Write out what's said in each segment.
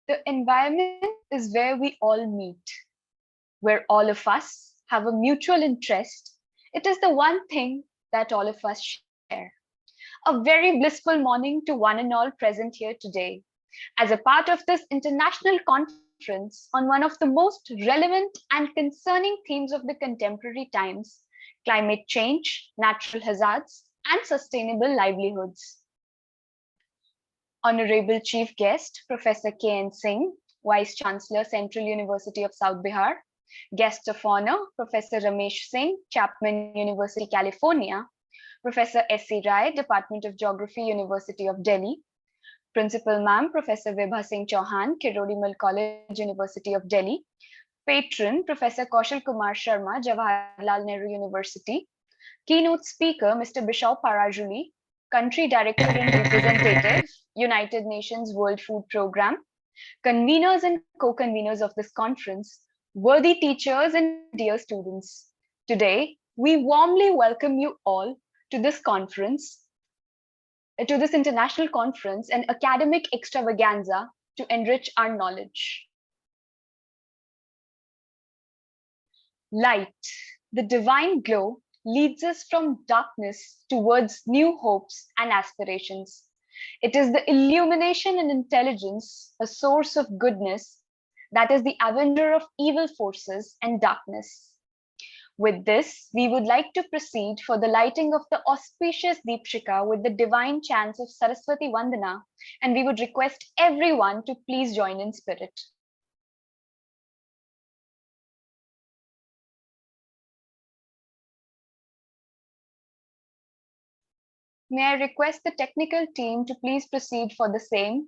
The environment is where we all meet, where all of us have a mutual interest. It is the one thing that all of us share. A very blissful morning to one and all present here today. As a part of this international conference on one of the most relevant and concerning themes of the contemporary times, climate change, natural hazards, and sustainable livelihoods. Honorable Chief Guest, Professor K.N. Singh, Vice Chancellor, Central University of South Bihar. Guests of honor, Professor Ramesh Singh, Chapman University, California. Professor S.C. Rai, Department of Geography, University of Delhi. Principal Ma'am, Professor Vibha Singh Chauhan, Kirodimal College, University of Delhi. Patron, Professor Kaushal Kumar Sharma, Jawaharlal Nehru University. Keynote speaker, Mr. Bishop Parajuli, Country Director and Representative, United Nations World Food Programme. Conveners and co-conveners of this conference, worthy teachers and dear students. Today, we warmly welcome you all to this conference, to this international conference and academic extravaganza to enrich our knowledge. Light, the divine glow, leads us from darkness towards new hopes and aspirations. It is the illumination and intelligence, a source of goodness, that is the avenger of evil forces and darkness. With this, we would like to proceed for the lighting of the auspicious Deepshika with the divine chants of Saraswati Vandana, and we would request everyone to please join in spirit. May I request the technical team to please proceed for the same?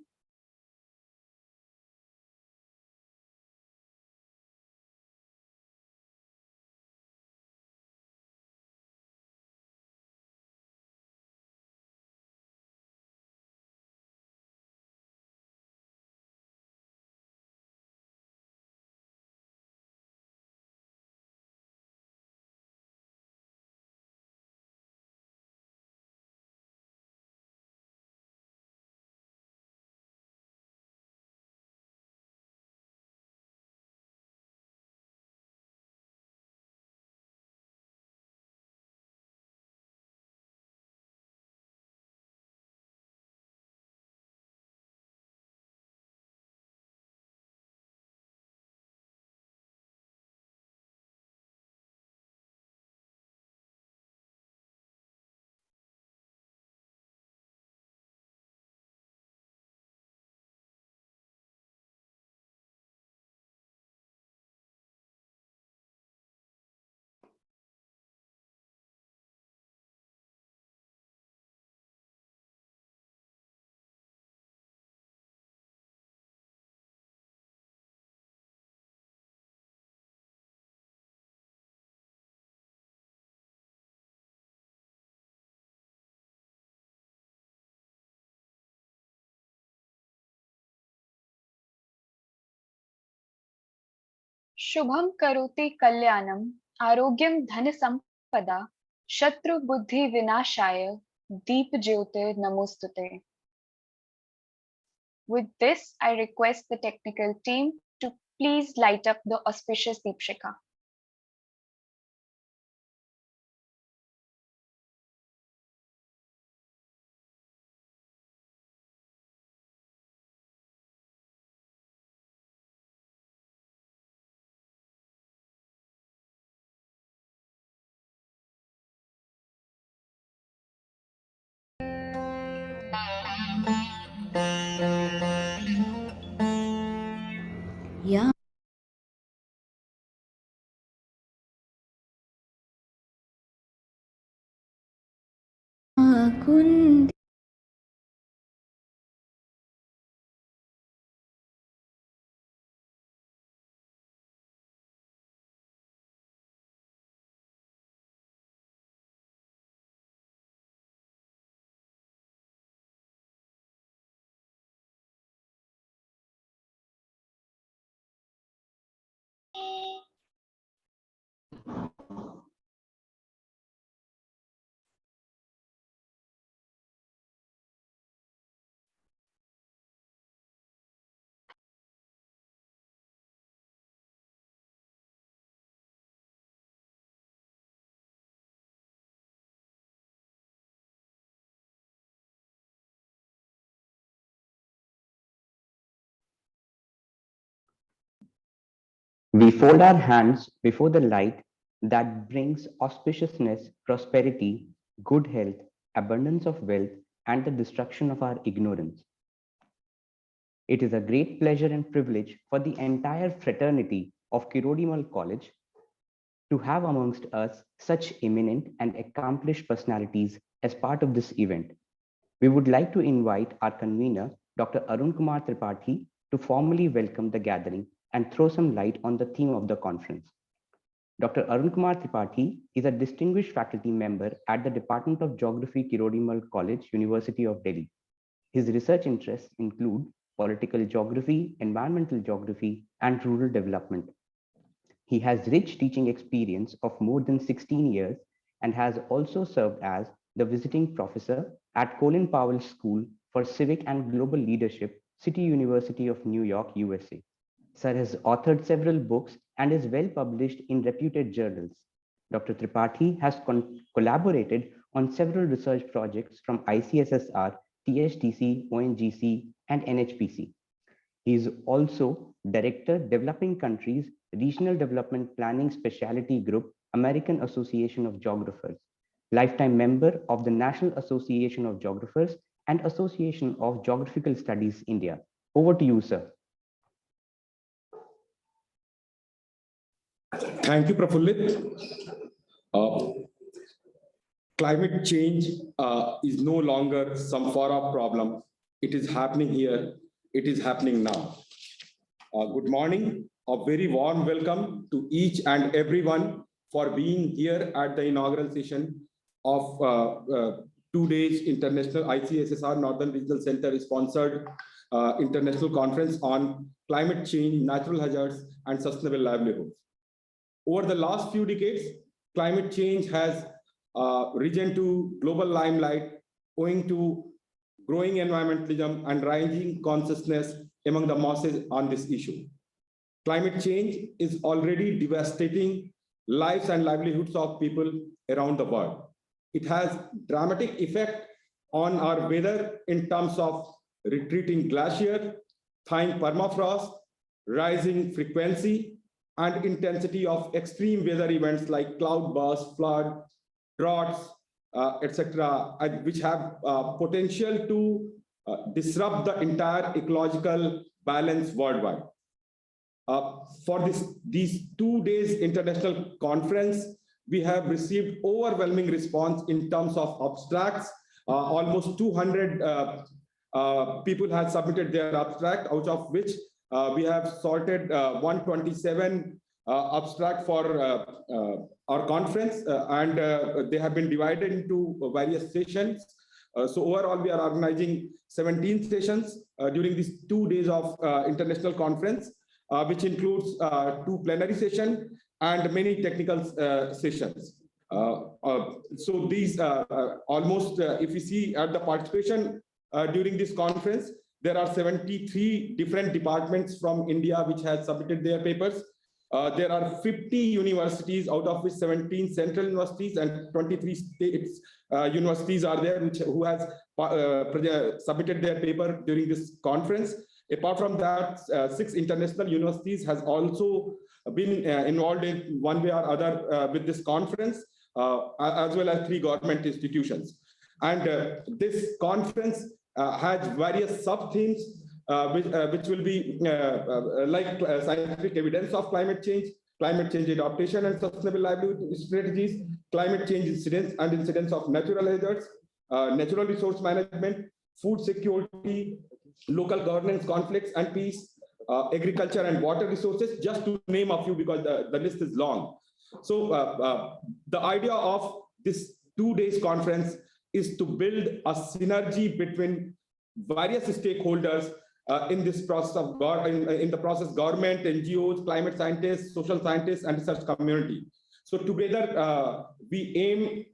Shubham करोति कल्याणम आरोग्यम धन संपदा शत्रु बुद्धि विनाशाय deep jyotir namostute. With this, I request the technical team to please light up the auspicious Deepshika. Yeah. We fold our hands before the light that brings auspiciousness, prosperity, good health, abundance of wealth, and the destruction of our ignorance. It is a great pleasure and privilege for the entire fraternity of Kirodimal College to have amongst us such eminent and accomplished personalities as part of this event. We would like to invite our convener, Dr. Arun Kumar Tripathi, to formally welcome the gathering and throw some light on the theme of the conference. Dr. Arun Kumar Tripathi is a distinguished faculty member at the Department of Geography, Kirodimal College, University of Delhi. His research interests include political geography, environmental geography, and rural development. He has rich teaching experience of more than 16 years and has also served as the visiting professor at Colin Powell School for Civic and Global Leadership, City University of New York, USA. Sir has authored several books and is well published in reputed journals. Dr. Tripathi has collaborated on several research projects from ICSSR, THDC, ONGC, and NHPC. He is also Director, Developing Countries, Regional Development Planning Specialty Group, American Association of Geographers, lifetime member of the National Association of Geographers and Association of Geographical Studies, India. Over to you, sir. Thank you, Prafullit. Climate change is no longer some far-off problem. It is happening here. It is happening now. Good morning. A very warm welcome to each and everyone for being here at the inaugural session of 2 days International ICSSR Northern Regional Center sponsored international conference on climate change, natural hazards, and sustainable livelihoods. Over the last few decades, climate change has risen to global limelight owing to growing environmentalism and rising consciousness among the masses on this issue. Climate change is already devastating lives and livelihoods of people around the world. It has dramatic effect on our weather in terms of retreating glacier, thawing permafrost, rising frequency and intensity of extreme weather events like cloudbursts, flood, droughts, etc., which have potential to disrupt the entire ecological balance worldwide. For these 2 days international conference, we have received overwhelming response in terms of abstracts. Almost 200 people have submitted their abstract, out of which we have sorted 127 abstract for our conference, and they have been divided into various sessions. So overall, we are organizing 17 sessions during these 2 days of international conference, which includes 2 plenary sessions and many technical sessions. So these almost, if you see at the participation during this conference, there are 73 different departments from India which has submitted their papers. There are 50 universities, out of which 17 central universities and 23 states universities are there who has submitted their paper during this conference. Apart from that, 6 international universities has also been involved in one way or other with this conference, as well as 3 government institutions. And this conference has various sub-themes which will be like scientific evidence of climate change adaptation and sustainable livelihood strategies, climate change incidents and incidents of natural hazards, natural resource management, food security, local governance, conflicts and peace, agriculture and water resources, just to name a few, because the list is long. So the idea of this 2 days conference is to build a synergy between various stakeholders in this process of in the process, government, NGOs, climate scientists, social scientists, and research community. So together we aim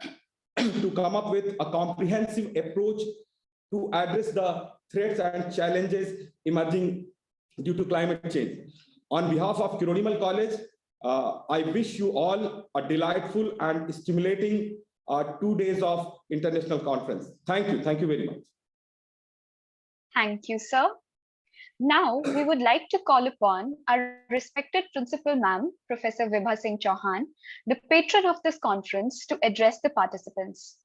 to come up with a comprehensive approach to address the threats and challenges emerging due to climate change. On behalf of Kirodimal College, I wish you all a delightful and stimulating 2 days of international conference. Thank you very much. Thank you, sir. Now, we would like to call upon our respected Principal Ma'am, Professor Vibha Singh Chauhan, the patron of this conference, to address the participants.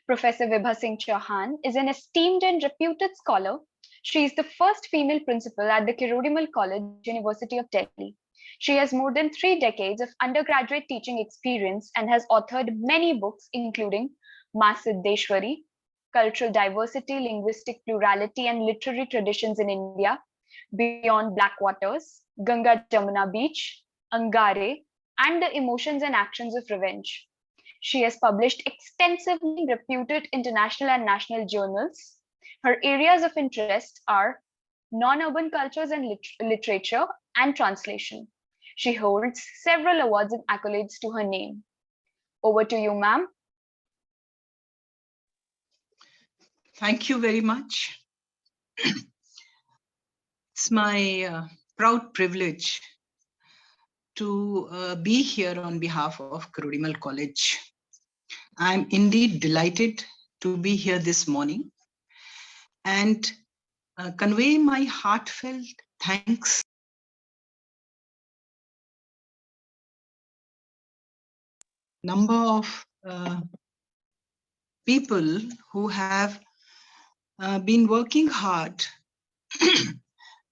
Professor Vibha Singh Chauhan is an esteemed and reputed scholar. She is the first female principal at the Kirodimal College, University of Delhi. She has more than 3 decades of undergraduate teaching experience and has authored many books, including Masiddeshwari, Cultural Diversity, Linguistic Plurality, and Literary Traditions in India, Beyond Black Waters, Ganga Jamuna Beach, Angare, and the Emotions and Actions of Revenge. She has published extensively in reputed international and national journals. Her areas of interest are non-urban cultures and literature and translation. She holds several awards and accolades to her name. Over to you, ma'am. Thank you very much. It's my proud privilege to be here on behalf of Kirodimal College. I'm indeed delighted to be here this morning and convey my heartfelt thanks. Number of people who have been working hard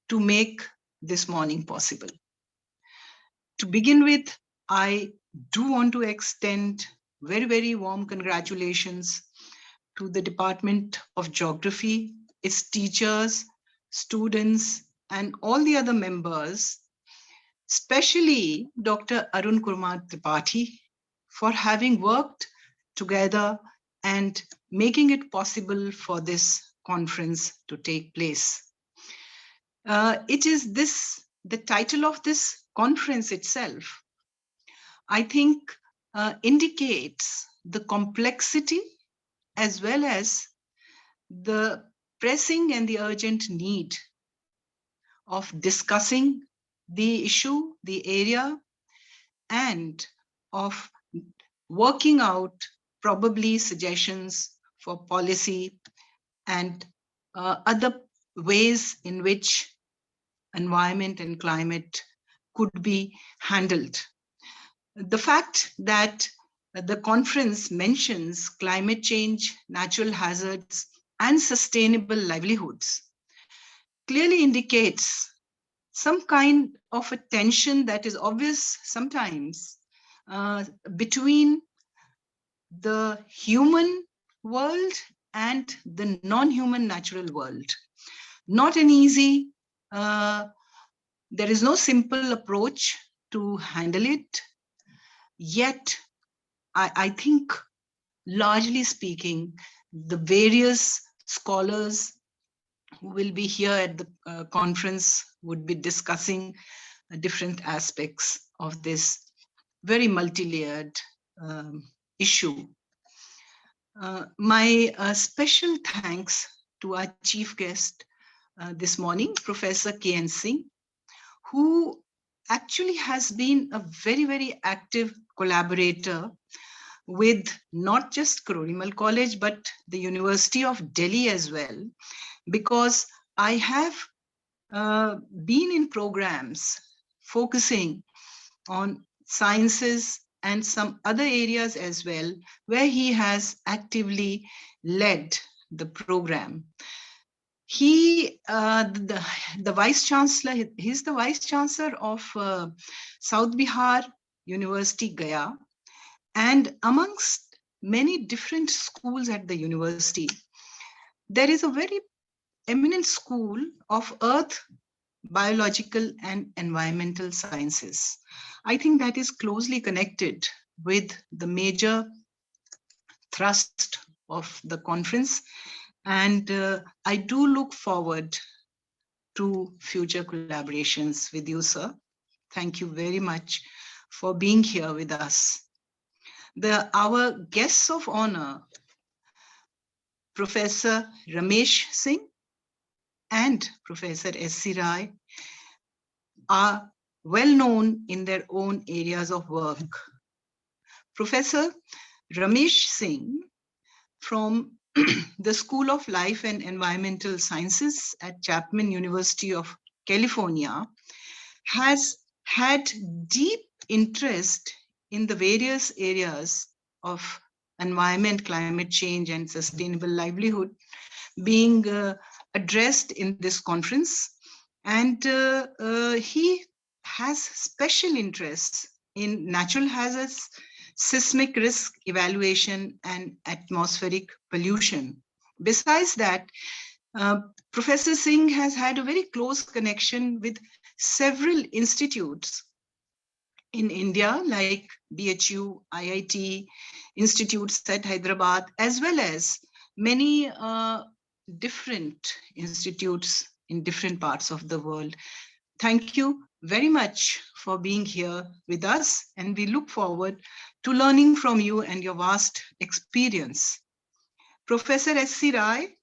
to make this morning possible. To begin with, I do want to extend very, very warm congratulations to the Department of Geography, its teachers, students, and all the other members, especially Dr. Arun Kumar Tripathi, for having worked together and making it possible for this conference to take place. It is the title of this conference itself, I think, indicates the complexity as well as the pressing and the urgent need of discussing the issue, the area, and of working out probably suggestions for policy and other ways in which environment and climate could be handled. The fact that the conference mentions climate change, natural hazards, and sustainable livelihoods clearly indicates some kind of a tension that is obvious sometimes between the human world and the non-human natural world. Not an easy, there is no simple approach to handle it. Yet, I think, largely speaking, the various scholars who will be here at the conference would be discussing different aspects of this very multi-layered issue. My special thanks to our chief guest this morning, Professor K.N. Singh, who actually has been a very, very active collaborator with not just Kirodimal College, but the University of Delhi as well, because I have been in programs focusing on sciences and some other areas as well, where he has actively led the program. He, the Vice Chancellor, he's the Vice Chancellor of South Bihar University, Gaya, and amongst many different schools at the university, there is a very eminent school of Earth, Biological and Environmental Sciences. I think that is closely connected with the major thrust of the conference. And I do look forward to future collaborations with you, sir. Thank you very much for being here with us. Our guests of honor, Professor Ramesh Singh and Professor S.C. Rai, are well known in their own areas of work. Professor Ramesh Singh from the School of Life and Environmental Sciences at Chapman University of California, has had deep interest in the various areas of environment, climate change, and sustainable livelihood being addressed in this conference. And he has special interests in natural hazards, seismic risk evaluation, and atmospheric pollution. Besides that, Professor Singh has had a very close connection with several institutes in India, like BHU, IIT, institutes at Hyderabad, as well as many different institutes in different parts of the world. Thank you very much for being here with us, and we look forward to learning from you and your vast experience. Professor S.C. Rai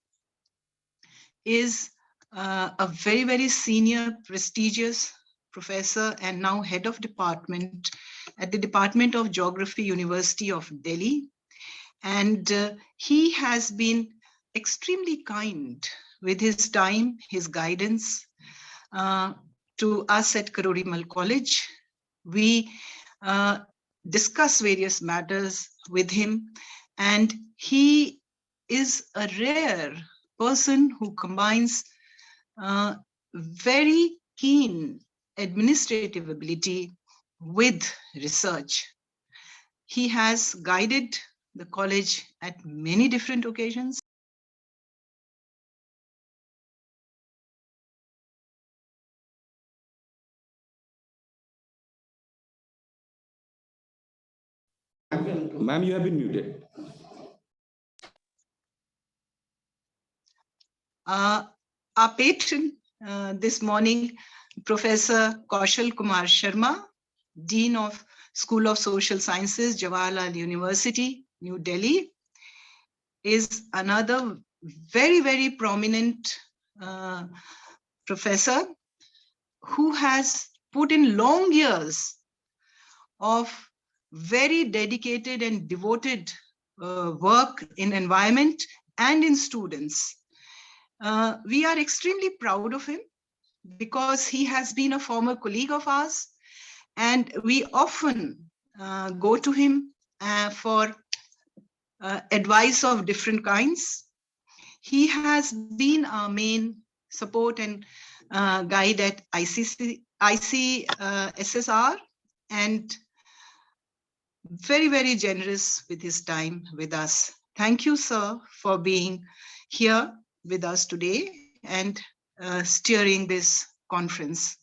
is a very, very senior, prestigious professor and now head of department at the Department of Geography, University of Delhi. And he has been extremely kind with his time, his guidance to us at Karorimal College. We discuss various matters with him, and he is a rare person who combines very keen administrative ability with research. He has guided the college at many different occasions. Ma'am, you have been muted. Our patron this morning, Professor Kaushal Kumar Sharma, Dean of School of Social Sciences, Jawaharlal University, New Delhi, is another very, very prominent professor who has put in long years of very dedicated and devoted work in environment and in students. We are extremely proud of him because he has been a former colleague of ours, and we often go to him for advice of different kinds. He has been our main support and guide at ICSSR, and very, very generous with his time with us. Thank you, sir, for being here with us today and steering this conference.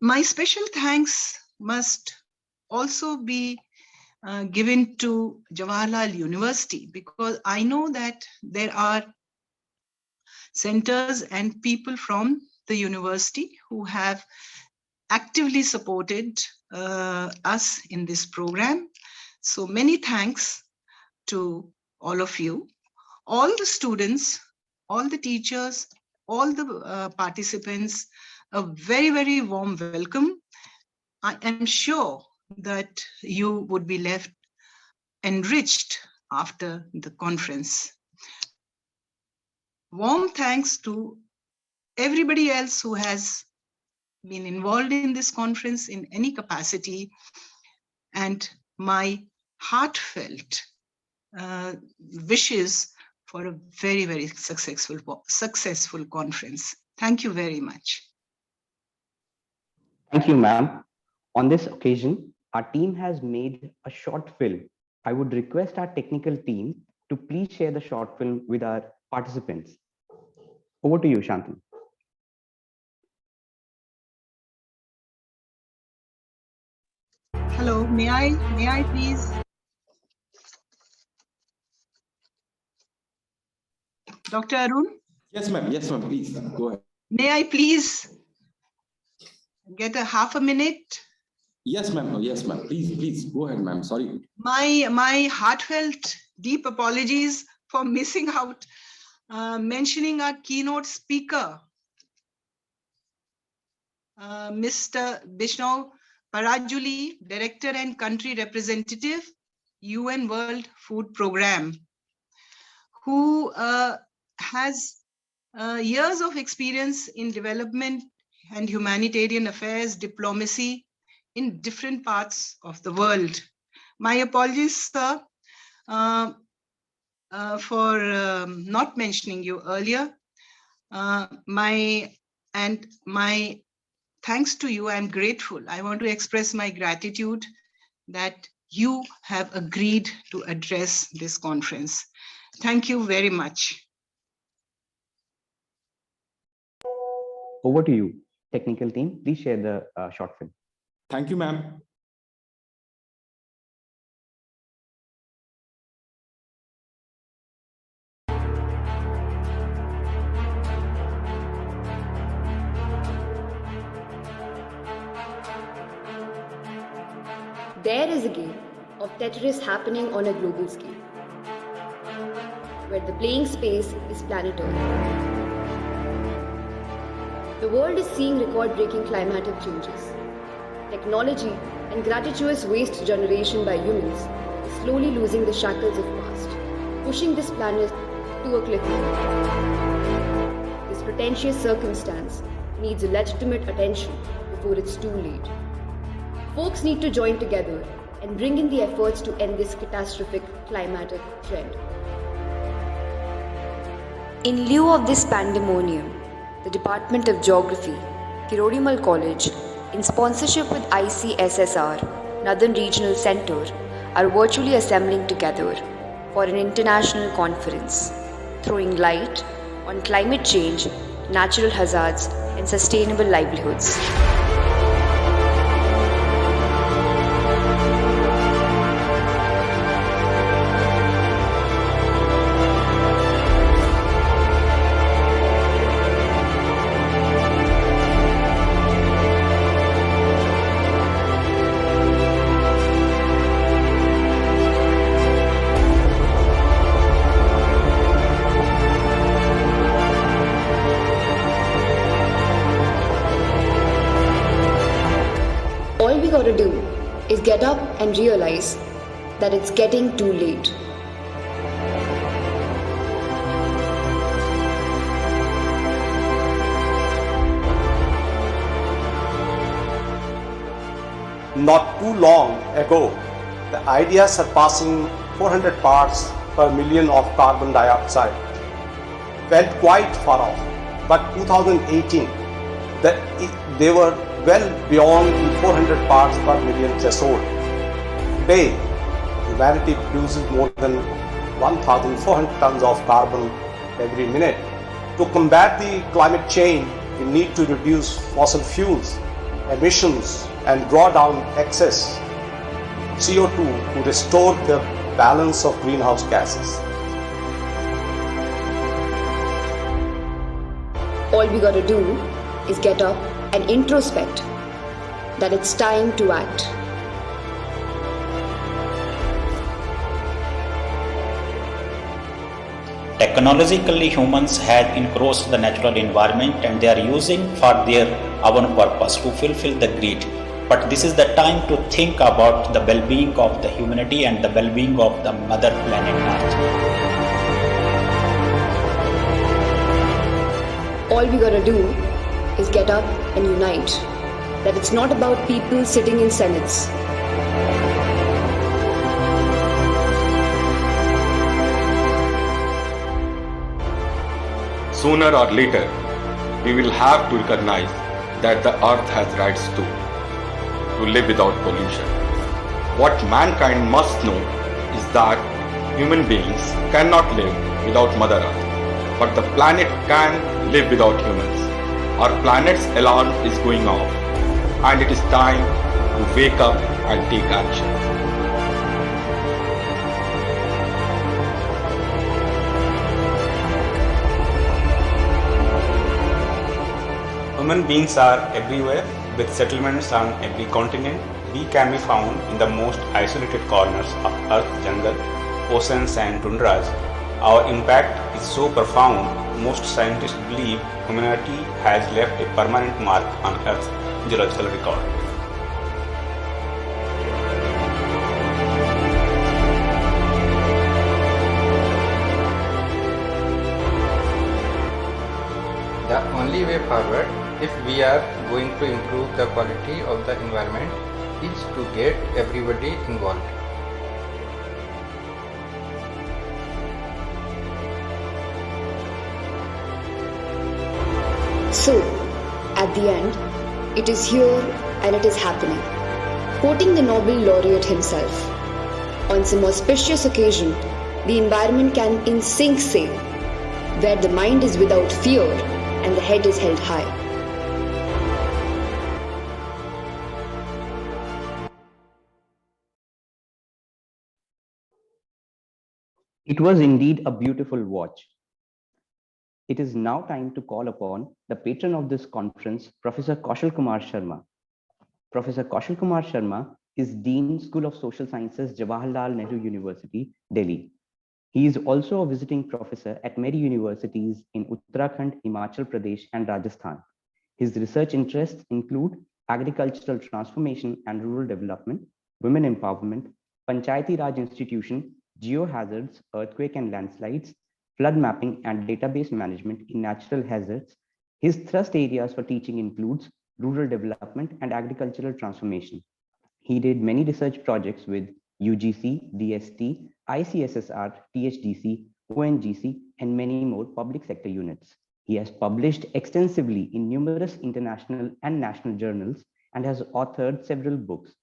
My special thanks must also be given to Jawaharlal University, because I know that there are centers and people from the university who have actively supported us in this program. So many thanks to all of you, all the students, all the teachers, all the participants. A very, very warm welcome. I am sure that you would be left enriched after the conference. Warm thanks to everybody else who has been involved in this conference in any capacity, and my heartfelt wishes for a very, very successful conference. Thank you very much. Thank you, ma'am. On this occasion, our team has made a short film. I would request our technical team to please share the short film with our participants. Over to you, Shanti. Hello, may I please? Dr. Arun? Yes, ma'am, please, go ahead. May I please get a half a minute? Yes, ma'am, please, go ahead, ma'am, sorry. My heartfelt, deep apologies for missing out mentioning our keynote speaker, Mr. Bishnu Parajuli, Director and Country Representative, UN World Food Programme, who has Years of experience in development and humanitarian affairs, diplomacy in different parts of the world. My apologies, sir, for not mentioning you earlier. My thanks to you, I'm grateful. I want to express my gratitude that you have agreed to address this conference. Thank you very much. Over to you, technical team. Please share the short film. Thank you, ma'am. There is a game of Tetris happening on a global scale, where the playing space is planetary. The world is seeing record-breaking climatic changes. Technology and gratuitous waste generation by humans is slowly losing the shackles of past, pushing this planet to a cliff edge. This pretentious circumstance needs legitimate attention before it's too late. Folks need to join together and bring in the efforts to end this catastrophic climatic trend. In lieu of this pandemonium, the Department of Geography, Kirodimal College, in sponsorship with ICSSR, Northern Regional Center, are virtually assembling together for an international conference, throwing light on climate change, natural hazards, and sustainable livelihoods. All we gotta do is get up and realize that it's getting too late. Not too long ago, the idea surpassing 400 parts per million of carbon dioxide felt quite far off. But 2018, they were well beyond the 400 parts per million threshold. Today, humanity produces more than 1,400 tons of carbon every minute. To combat the climate change, we need to reduce fossil fuels, emissions, and draw down excess CO2 to restore the balance of greenhouse gases. All we gotta do is get up and introspect that it's time to act. Technologically, humans have encroached the natural environment and they are using for their own purpose to fulfill the greed. But this is the time to think about the well-being of the humanity and the well-being of the mother planet Earth. All we gotta do is get up and unite. That it's not about people sitting in senates. Sooner or later, we will have to recognize that the earth has rights too, to live without pollution. What mankind must know is that human beings cannot live without Mother Earth, but the planet can live without humans. Our planet's alarm is going off, and it is time to wake up and take action. Human beings are everywhere, with settlements on every continent. We can be found in the most isolated corners of Earth's jungle, oceans and tundras. Our impact is so profound, most scientists believe humanity has left a permanent mark on Earth's geological record. The only way forward, if we are going to improve the quality of the environment, is to get everybody involved. So, at the end, it is here and it is happening. Quoting the Nobel laureate himself, on some auspicious occasion, the environment can in sync say, where the mind is without fear and the head is held high. It was indeed a beautiful watch. It is now time to call upon the patron of this conference, Professor Kaushal Kumar Sharma. Professor Kaushal Kumar Sharma is Dean, School of Social Sciences, Jawaharlal Nehru University, Delhi. He is also a visiting professor at many universities in Uttarakhand, Himachal Pradesh, and Rajasthan. His research interests include agricultural transformation and rural development, women empowerment, Panchayati Raj institution, geohazards, earthquake and landslides, flood mapping and database management in natural hazards. His thrust areas for teaching includes rural development and agricultural transformation. He did many research projects with UGC, DST, ICSSR, THDC, ONGC, and many more public sector units. He has published extensively in numerous international and national journals and has authored several books.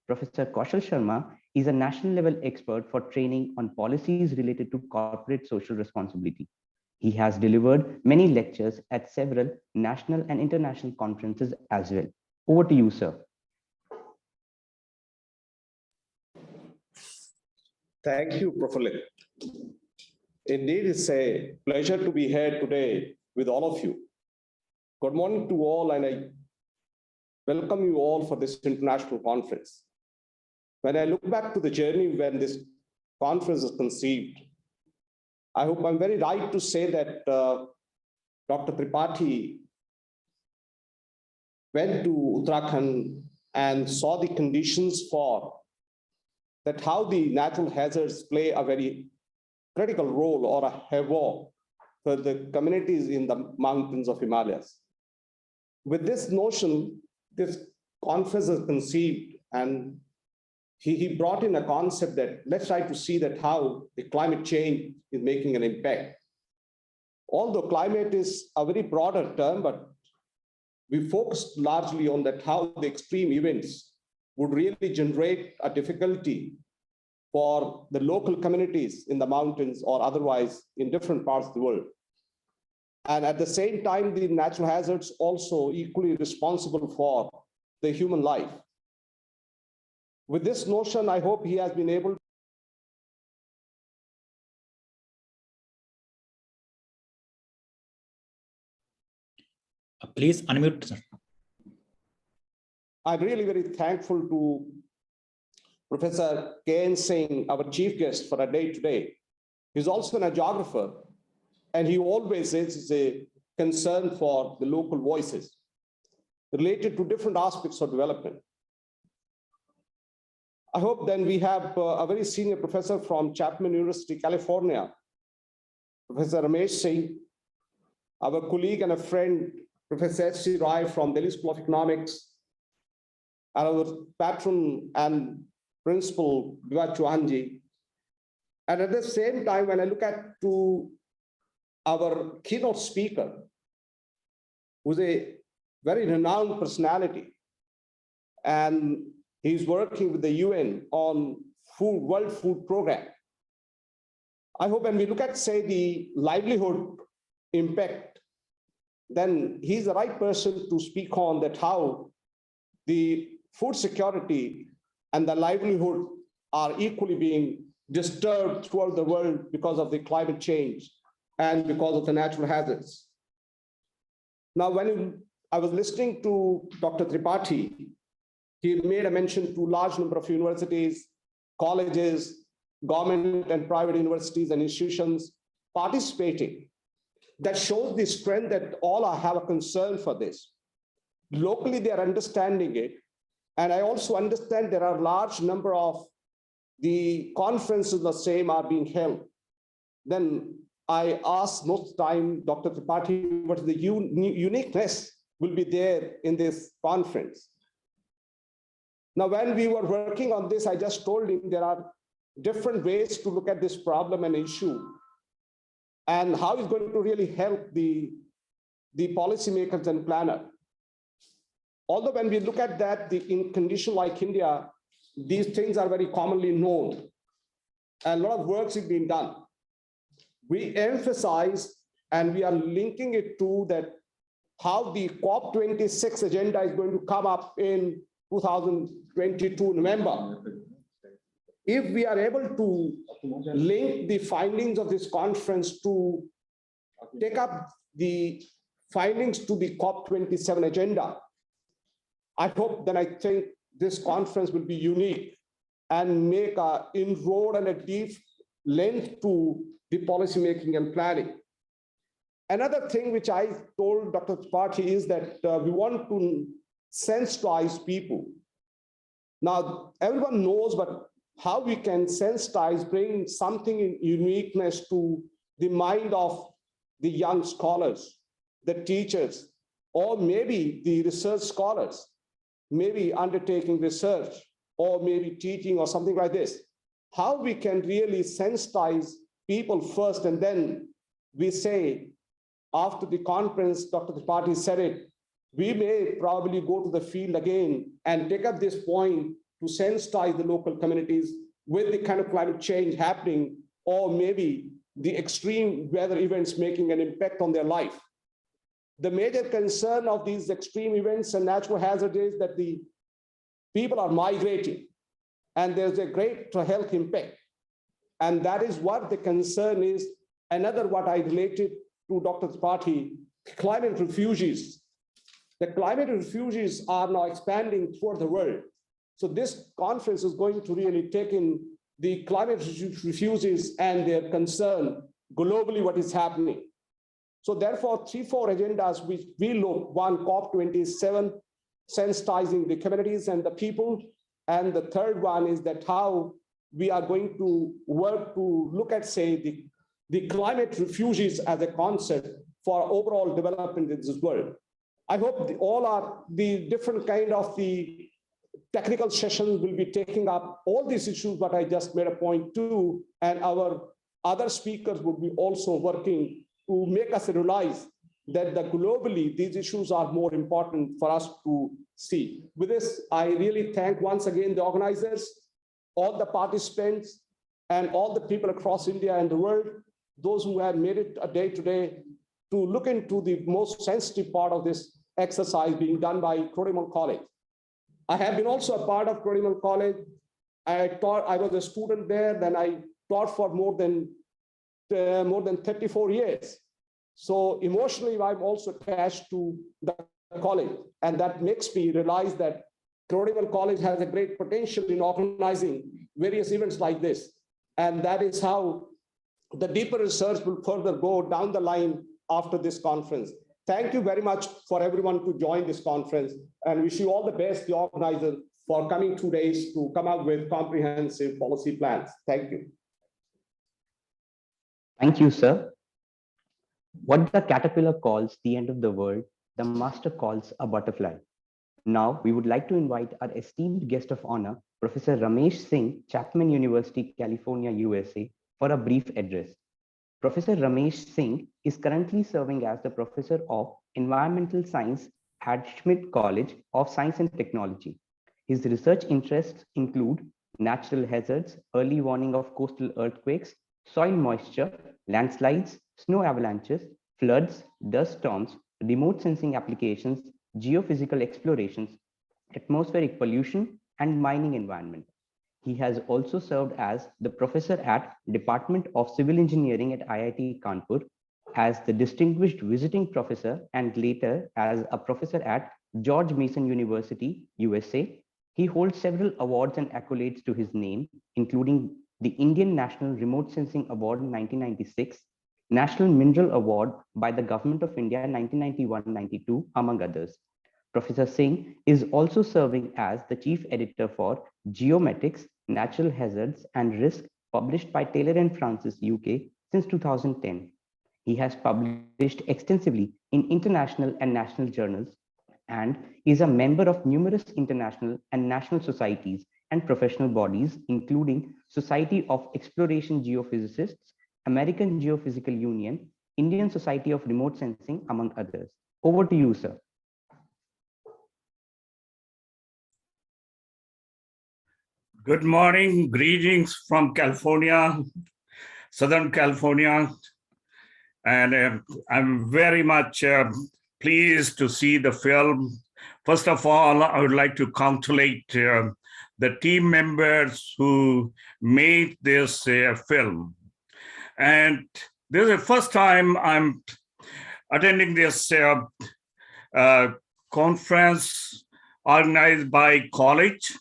Professor Kaushal Sharma is a national level expert for training on policies related to corporate social responsibility. He has delivered many lectures at several national and international conferences as well. Over to you, sir. Thank you, Professor. Indeed, it's a pleasure to be here today with all of you. Good morning to all, and I welcome you all for this international conference. When I look back to the journey when this conference was conceived, I hope I'm very right to say that Dr. Tripathi went to Uttarakhand and saw the conditions for that how the natural hazards play a very critical role or a havoc for the communities in the mountains of Himalayas. With this notion, this conference is conceived, and he brought in a concept that let's try to see that how the climate change is making an impact. Although climate is a very broader term, but we focused largely on that how the extreme events would really generate a difficulty for the local communities in the mountains or otherwise in different parts of the world. And at the same time, the natural hazards also equally responsible for the human life. With this notion, I hope he has been able. Please unmute, sir. I'm really very thankful to Professor K.N. Singh, our chief guest for a day today. He's also an geographer, and he always is a concern for the local voices related to different aspects of development. I hope then we have a very senior professor from Chapman University, California, Professor Ramesh Singh, our colleague and a friend, Professor S.C. Rai from Delhi School of Economics, and our patron and principal, Vivat Chauhanji. And at the same time, when I look at to our keynote speaker, who's a very renowned personality, and he's working with the UN on World Food Program. I hope when we look at, say, the livelihood impact, then he's the right person to speak on that how the food security and the livelihood are equally being disturbed throughout the world because of the climate change and because of the natural hazards. Now, when I was listening to Dr. Tripathi, he made a mention to a large number of universities, colleges, government and private universities and institutions participating. That shows the strength that all have a concern for this. Locally, they are understanding it. And I also understand there are a large number of the conferences the same are being held. Then I asked most time Dr. Tripathi, what is the uniqueness will be there in this conference. Now, when we were working on this, I just told him there are different ways to look at this problem and issue, and how it's going to really help the policymakers and planner. Although when we look at that, in condition like India, these things are very commonly known, and a lot of work is being done. We emphasize, and we are linking it to that how the COP26 agenda is going to come up in 2022 November. If we are able to link the findings of this conference to take up the findings to the COP27 agenda, I hope then I think this conference will be unique and make an inroad and a deep link to the policymaking and planning. Another thing which I told Dr. Tripathi is that we want to sensitize people. Now, everyone knows, but how we can sensitize, bring something in uniqueness to the mind of the young scholars, the teachers, or maybe the research scholars, maybe undertaking research, or maybe teaching or something like this. How we can really sensitize people first, and then we say, after the conference, Dr. Tripathi said it, we may probably go to the field again and take up this point to sensitize the local communities with the kind of climate change happening, or maybe the extreme weather events making an impact on their life. The major concern of these extreme events and natural hazards is that the people are migrating, and there's a great health impact. And that is what the concern is. Another what I related to Dr. Tripathi, climate refugees. The climate refugees are now expanding throughout the world. So this conference is going to really take in the climate refugees and their concern globally, what is happening. So therefore, 3-4 agendas which we look: one, COP27, sensitizing the communities and the people. And the third one is that how we are going to work to look at, say, the climate refugees as a concept for overall development in this world. I hope all are the different kind of the technical sessions will be taking up all these issues, but I just made a point to, and our other speakers will be also working to make us realize that globally these issues are more important for us to see. With this, I really thank once again the organizers, all the participants, and all the people across India and the world, those who have made it a day today to look into the most sensitive part of this exercise being done by Crodimal College. I have been also a part of Crodimal College. I was a student there, then I taught for more than 34 years. So emotionally, I'm also attached to the college, and that makes me realize that Crodimal College has a great potential in organizing various events like this. And that is how the deeper research will further go down the line after this conference. Thank you very much for everyone to join this conference, and wish you all the best, the organizers, for coming 2 days to come up with comprehensive policy plans. Thank you. Thank you, sir. What the caterpillar calls the end of the world, the master calls a butterfly. Now, we would like to invite our esteemed guest of honor, Professor Ramesh Singh, Chapman University, California, USA, for a brief address. Professor Ramesh Singh is currently serving as the Professor of Environmental Science at Schmidt College of Science and Technology. His research interests include natural hazards, early warning of coastal earthquakes, soil moisture, landslides, snow avalanches, floods, dust storms, remote sensing applications, geophysical explorations, atmospheric pollution, and mining environment. He has also served as the professor at Department of Civil Engineering at IIT Kanpur, as the distinguished visiting professor, and later as a professor at George Mason University, USA. He holds several awards and accolades to his name, including the Indian National Remote Sensing Award in 1996, National Mineral Award by the Government of India in 1991-92, among others. Professor Singh is also serving as the chief editor for Geomatics, Natural Hazards and Risk, published by Taylor & Francis, UK, since 2010. He has published extensively in international and national journals and is a member of numerous international and national societies and professional bodies, including Society of Exploration Geophysicists, American Geophysical Union, Indian Society of Remote Sensing, among others. Over to you, sir. Good morning, greetings from California, Southern California. And I'm very much pleased to see the film. First of all, I would like to congratulate the team members who made this film. And this is the first time I'm attending this conference organized by college,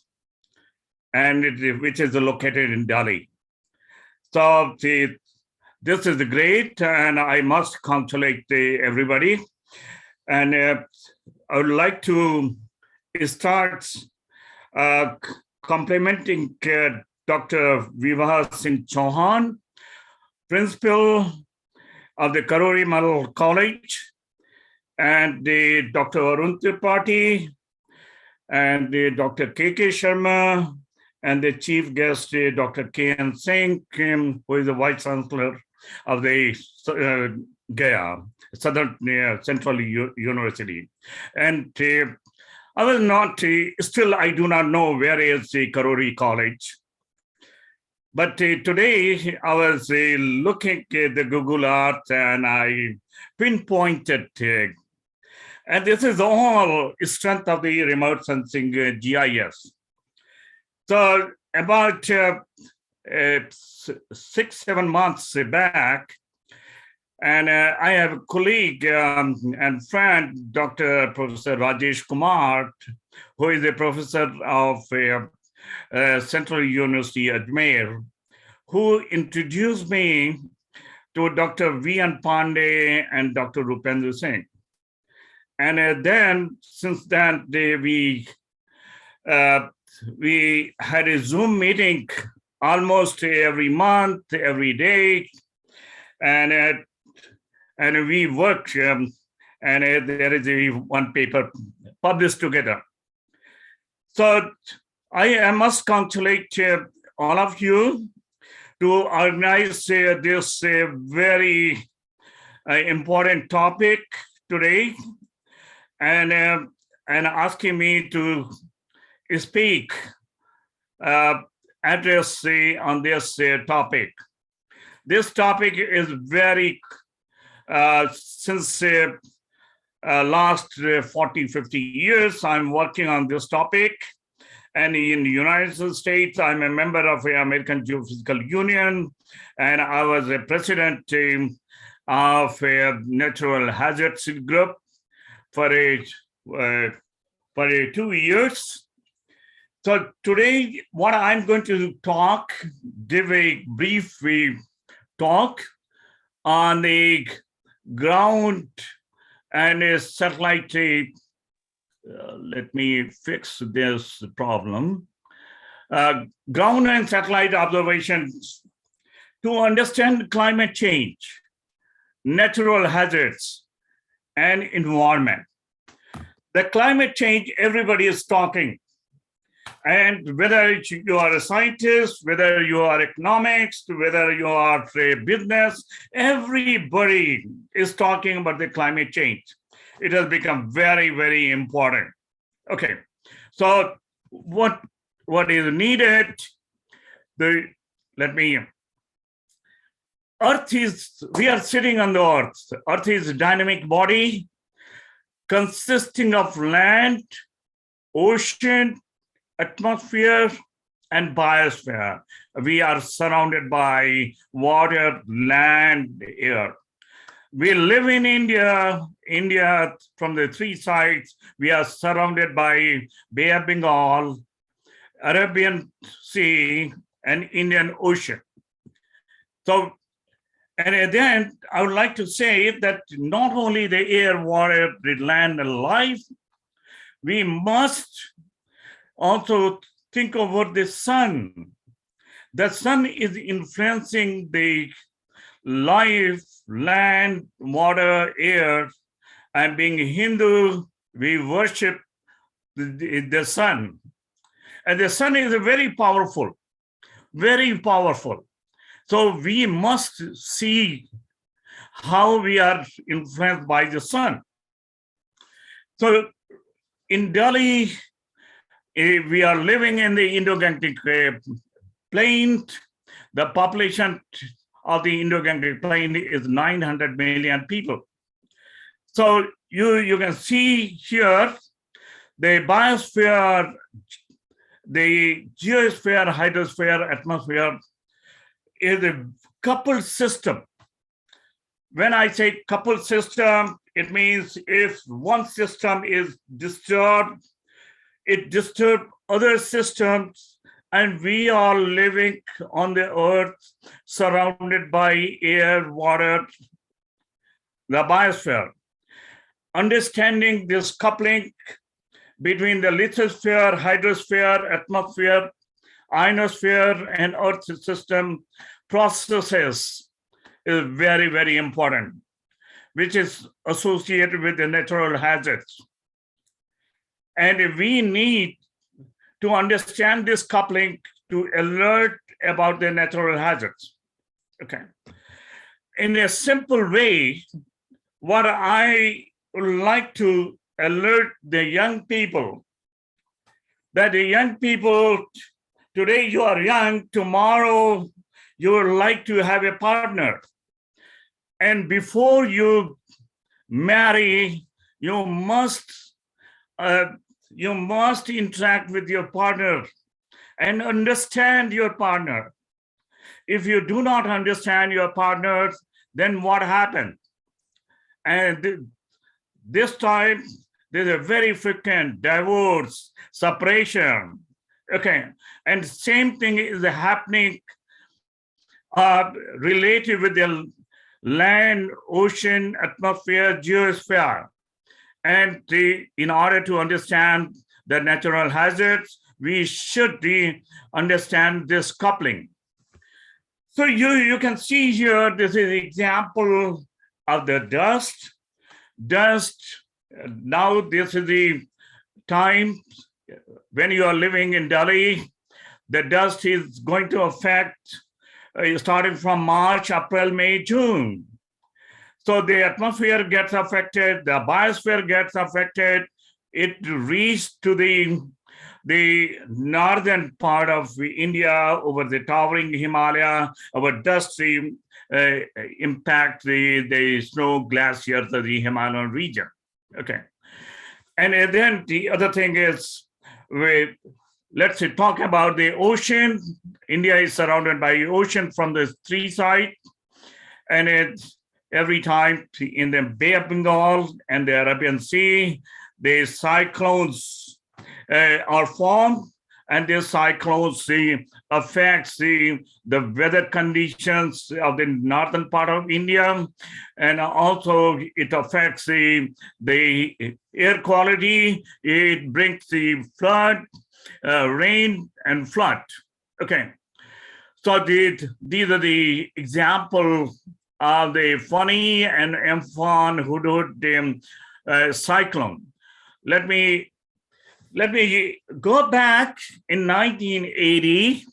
and which is located in Delhi. So this is great, and I must congratulate everybody. And I would like to start complimenting Dr. Vibha Singh Chauhan, principal of the Karori Model College, and Dr. Arun Tripathi, and Dr. K.K. Sharma, and the chief guest, Dr. K.N. Singh, who is the vice chancellor of the Gaya, Southern Central University. And I was not, still I do not know where is the Karori College. But today I was looking at the Google Earth and I pinpointed, and this is all strength of the remote sensing GIS. So about 6-7 months back, and I have a colleague and friend, Dr. Professor Rajesh Kumar, who is a professor of Central University Ajmer, who introduced me to Dr. V.N. Pandey and Dr. Rupendra Singh. And then, since then, we had a Zoom meeting almost every month, every day, and we worked, and there is one paper published together. So I must congratulate all of you to organize this very important topic today, and asking me to speak, address on this topic. This topic is very, since last 40, 50 years, I'm working on this topic. And in the United States, I'm a member of the American Geophysical Union, and I was a president of a natural hazards group for 2 years. So today, what I'm going to give a brief talk on the ground and a satellite. Let me fix this problem. Ground and satellite observations to understand climate change, natural hazards, and environment. The climate change, everybody is talking. And whether you are a scientist, whether you are economics, whether you are a business, everybody is talking about the climate change. It has become very, very important. Okay, so what is needed? We are sitting on the Earth. Earth is a dynamic body consisting of land, ocean, atmosphere, and biosphere. We are surrounded by water, land, air. We live in India. India, from the three sides, we are surrounded by Bay of Bengal, Arabian Sea, and Indian Ocean. So, and then I would like to say that not only the air, water, the land, and life, we must also think about the sun. The sun is influencing the life, land, water, air, and being Hindu, we worship the sun. And the sun is very powerful, very powerful. So we must see how we are influenced by the sun. So in Delhi, we are living in the Indo-Gangetic plain. The population of the Indo-Gangetic plain is 900 million people. So you can see here the biosphere, the geosphere, hydrosphere, atmosphere is a coupled system. When I say coupled system, it means if one system is disturbed, it disturbs other systems, and we are living on the earth surrounded by air, water, the biosphere. Understanding this coupling between the lithosphere, hydrosphere, atmosphere, ionosphere, and earth system processes is very, very important, which is associated with the natural hazards. And we need to understand this coupling to alert about the natural hazards. Okay. In a simple way, what I would like to alert the young people, that the young people, today you are young, tomorrow you would like to have a partner. And before you marry, you must interact with your partner and understand your partner. If you do not understand your partner, then what happens? And this time, there's a very frequent divorce, separation. Okay, and same thing is happening related with the land, ocean, atmosphere, geosphere. And in order to understand the natural hazards, we should understand this coupling. So you can see here, this is an example of the dust. Now this is the time when you are living in Delhi, the dust is going to affect starting from March, April, May, June. So the atmosphere gets affected, the biosphere gets affected. It reached to the northern part of India over the towering Himalaya. Our dust impact the snow glaciers of the Himalayan region. Okay. And then the other thing is, let's talk about the ocean. India is surrounded by ocean from the three sides. And it's every time in the Bay of Bengal and the Arabian Sea, the cyclones are formed, and these cyclones affects the weather conditions of the northern part of India, and also it affects the air quality. It brings the flood, rain, and flood. Okay, so these are the examples of the Fani and Amphan Hudhud cyclone. Let me go back in 1980.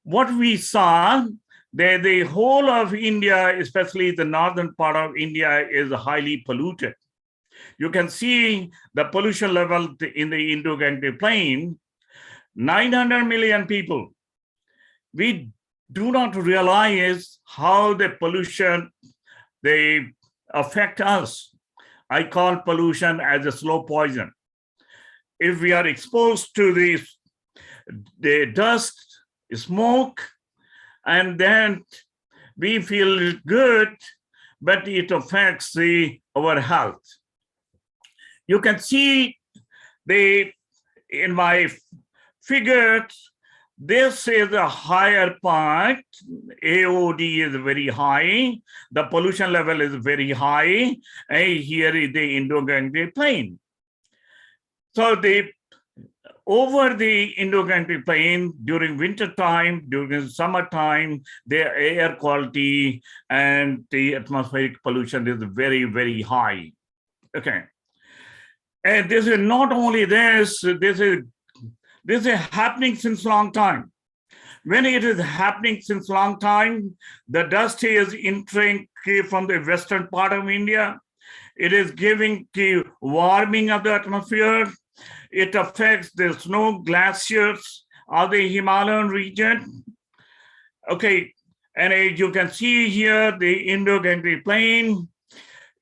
What we saw, the whole of India, especially the northern part of India, is highly polluted. You can see the pollution level in the Indo-Gangetic plain, 900 million people. We do not realize how the pollution, they affect us. I call pollution as a slow poison. If we are exposed to the dust, smoke, and then we feel good, but it affects our health. You can see in my figure, this is a higher part. AOD is very high. The pollution level is very high. And here is the Indo-Gangetic plain. So over the Indo-Gangetic Plain during winter time, during summertime, the air quality and the atmospheric pollution is very, very high. Okay. And this is not only this is happening since long time. When it is happening since long time, the dust is entering from the western part of India. It is giving the warming of the atmosphere. It affects the snow glaciers of the Himalayan region. Okay, and as you can see here, the Indo-Gangetic Plain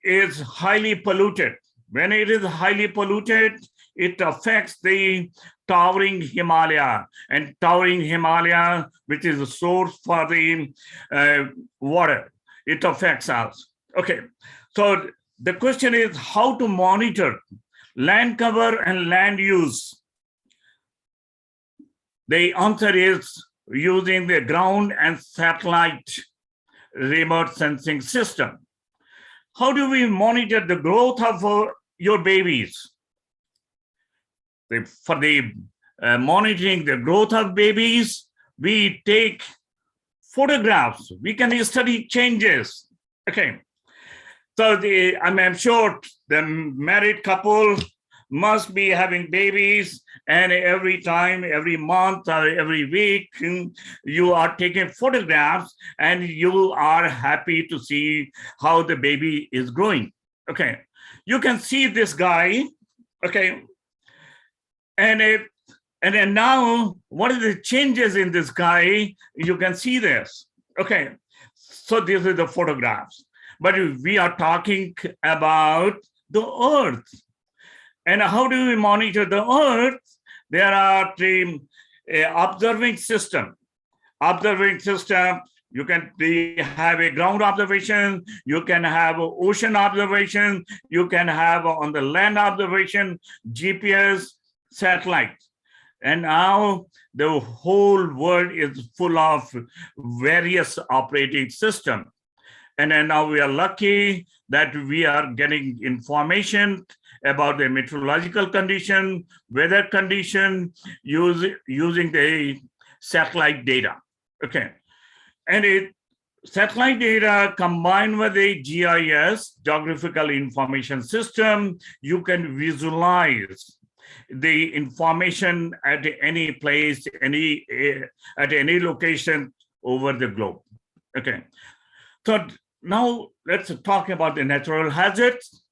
is highly polluted. When it is highly polluted, it affects the towering Himalaya, and towering Himalaya, which is a source for the water, it affects us. Okay, so the question is how to monitor land cover and land use. The answer is using the ground and satellite remote sensing system. How do we monitor the growth of your babies? For the monitoring the growth of babies, we take photographs. We can study changes. Okay. So I'm sure the married couple must be having babies, and every time, every month or every week, you are taking photographs and you are happy to see how the baby is growing. Okay. You can see this guy. Okay. And then now, what are the changes in this guy? You can see this. Okay. So these are the photographs. But we are talking about the Earth. And how do we monitor the Earth? There are the observing system. Observing system, you can have a ground observation, you can have ocean observation, you can have on the land observation, GPS, satellite. And now the whole world is full of various operating systems. And then now we are lucky that we are getting information about the meteorological condition, weather condition, using the satellite data. Okay. And satellite data combined with the GIS, Geographical Information System, you can visualize the information at any place, at any location over the globe. Okay. So now let's talk about the natural hazards.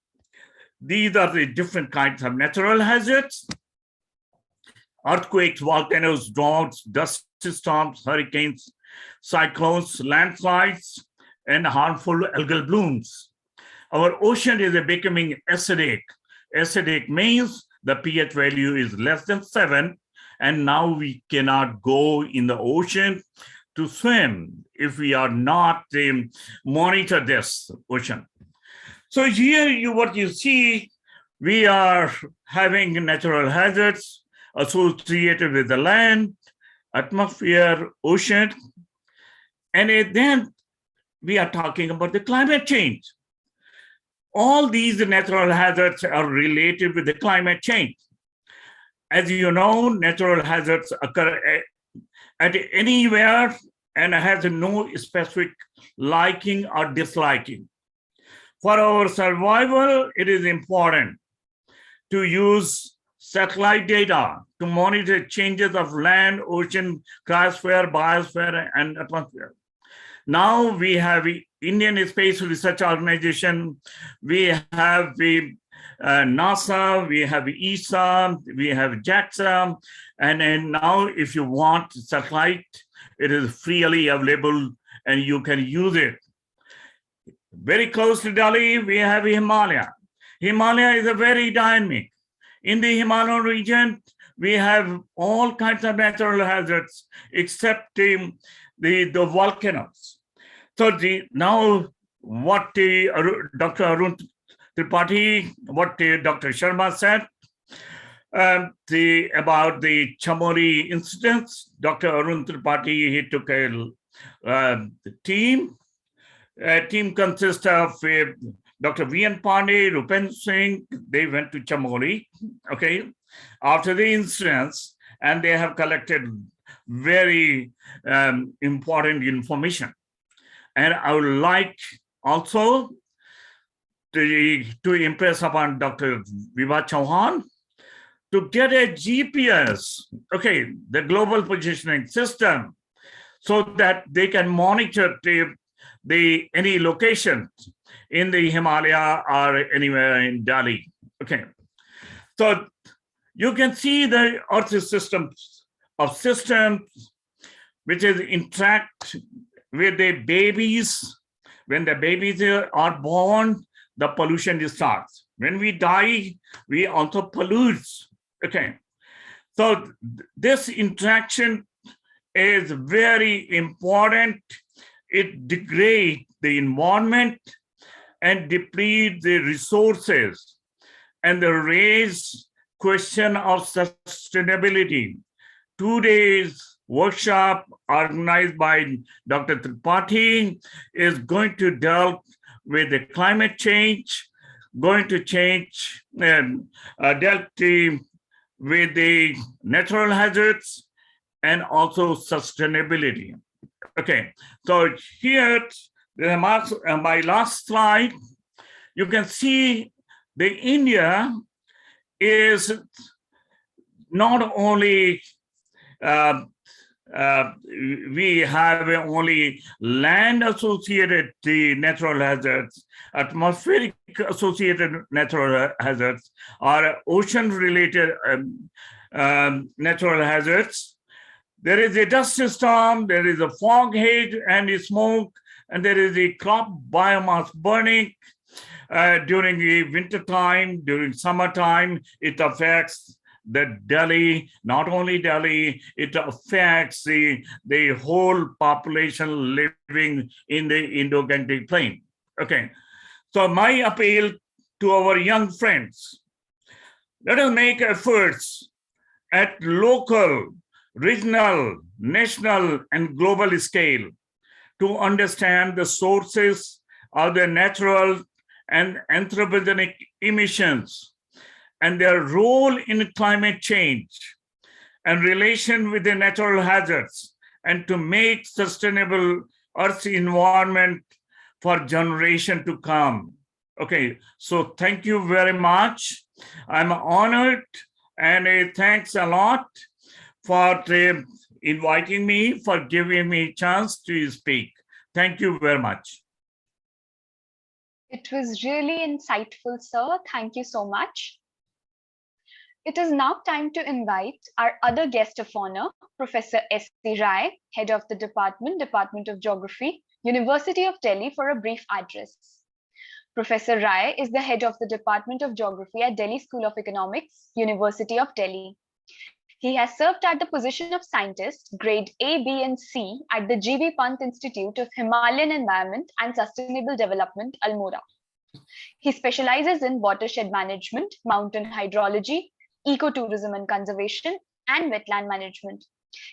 These are the different kinds of natural hazards: earthquakes, volcanoes, droughts, dust storms, hurricanes, cyclones, landslides, and harmful algal blooms. Our ocean is becoming acidic. Acidic means the pH value is less than 7, and now we cannot go in the ocean to swim if we are not monitor this ocean. So here what you see, we are having natural hazards associated with the land, atmosphere, ocean, and then we are talking about the climate change. All these natural hazards are related with the climate change. As you know, natural hazards occur at anywhere and has no specific liking or disliking. For our survival, it is important to use satellite data to monitor changes of land, ocean, cryosphere, biosphere, and atmosphere. Now we have the Indian Space Research Organization, we have the NASA, we have ESA, we have JAXA, and then now if you want satellite, it is freely available and you can use it. Very close to Delhi, we have Himalaya. Himalaya is a very dynamic. In the Himalayan region, we have all kinds of natural hazards except the volcanoes. So now what Dr. Arun Tripathi, what Dr. Sharma said about the Chamori incidents, Dr. Arun Tripathi, he took a team. A team consists of Dr. V.N. Pandey, Rupen Singh, they went to Chamoli, okay, after the incidents, and they have collected very important information. And I would like also to impress upon Dr. Vibha Chauhan to get a GPS, okay, the global positioning system, so that they can monitor any location in the Himalaya or anywhere in Delhi. Okay, so you can see the Earth systems which is interact with the babies. When the babies are born, the pollution starts. When we die, we also pollute. Okay, so this interaction is very important. It degrades the environment and deplete the resources and raise question of sustainability. Today's workshop organized by Dr. Tripathi is going to deal with the climate change, going to deal with the natural hazards and also sustainability. Okay, so here, my last slide, you can see the India is not only we have only land associated the natural hazards, atmospheric associated natural hazards, or ocean related natural hazards. There is a dust storm, there is a fog haze and a smoke, and there is a crop biomass burning during the winter time, during summertime. It affects the Delhi, not only Delhi, it affects the whole population living in the Indo-Gangetic plain. Okay, so my appeal to our young friends, let us make efforts at local, regional, national, and global scale to understand the sources of the natural and anthropogenic emissions and their role in climate change and relation with the natural hazards, and to make sustainable Earth's environment for generation to come. Okay, so thank you very much. I'm honored, and thanks a lot for inviting me, for giving me a chance to speak. Thank you very much. It was really insightful, sir. Thank you so much. It is now time to invite our other guest of honor, Professor S.C. Rai, Head of the Department of Geography, University of Delhi, for a brief address. Professor Rai is the Head of the Department of Geography at Delhi School of Economics, University of Delhi. He has served at the position of scientist, grade A, B, and C at the G.B. Pant Institute of Himalayan Environment and Sustainable Development, Almora. He specializes in watershed management, mountain hydrology, ecotourism and conservation, and wetland management.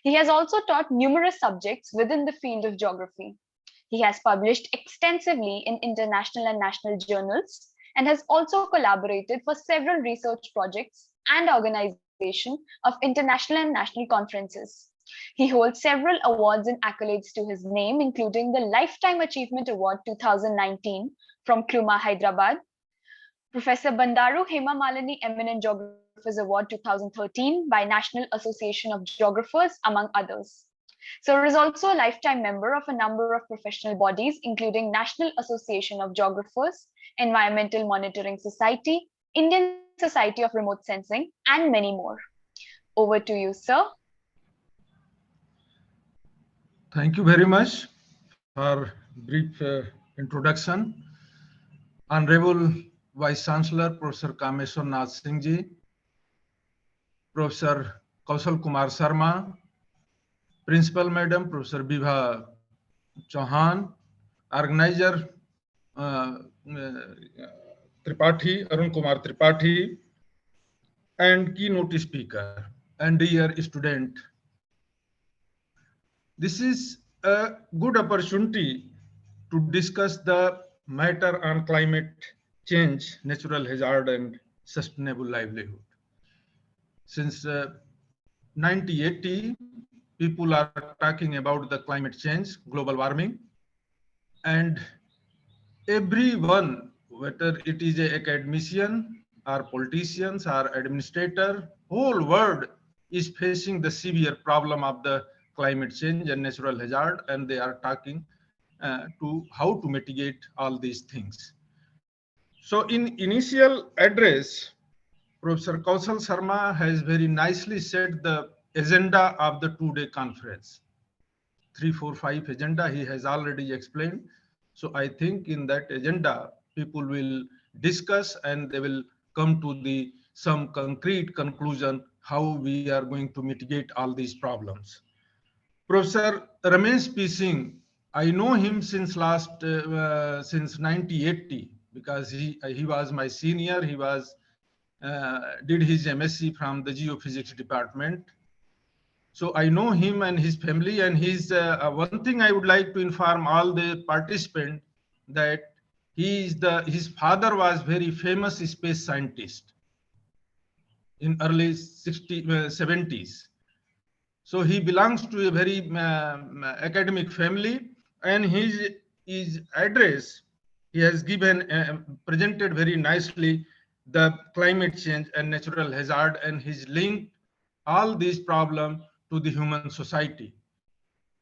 He has also taught numerous subjects within the field of geography. He has published extensively in international and national journals and has also collaborated for several research projects and organization of international and national conferences. He holds several awards and accolades to his name, including the Lifetime Achievement Award 2019 from Kluma, Hyderabad, Professor Bandaru Hema Malini Eminent Geographers Award 2013 by National Association of Geographers, among others. Sir is also a lifetime member of a number of professional bodies, including National Association of Geographers, Environmental Monitoring Society, Indian Society of Remote Sensing, and many more. Over to you, sir. Thank you very much for brief introduction. Honorable Vice Chancellor, Professor Kameshwar Nath Singh Ji, Professor Kaushal Kumar Sharma, Principal Madam, Professor Vibha Chauhan, Organizer Tripathi, Arun Kumar Tripathi, and keynote speaker, and dear student. This is a good opportunity to discuss the matter on climate change, natural hazard, and sustainable livelihood. Since 1980, people are talking about the climate change, global warming, and everyone, whether it is an academician or politicians or administrator, whole world is facing the severe problem of the climate change and natural hazard, and they are talking to how to mitigate all these things. So in initial address, Professor Kaushal Sharma has very nicely set the agenda of the two-day conference. 3, 4, 5 agenda he has already explained. So I think in that agenda, people will discuss and they will come to the some concrete conclusion how we are going to mitigate all these problems. Professor Ramesh P. Singh, I know him since since 1980 because he was my senior. He was did his MSc from the geophysics department. So I know him and his family, and his one thing I would like to inform all the participants that his father was very famous space scientist in early 70s. So he belongs to a very academic family, and his address he has given presented very nicely the climate change and natural hazard, and his link all these problems to the human society.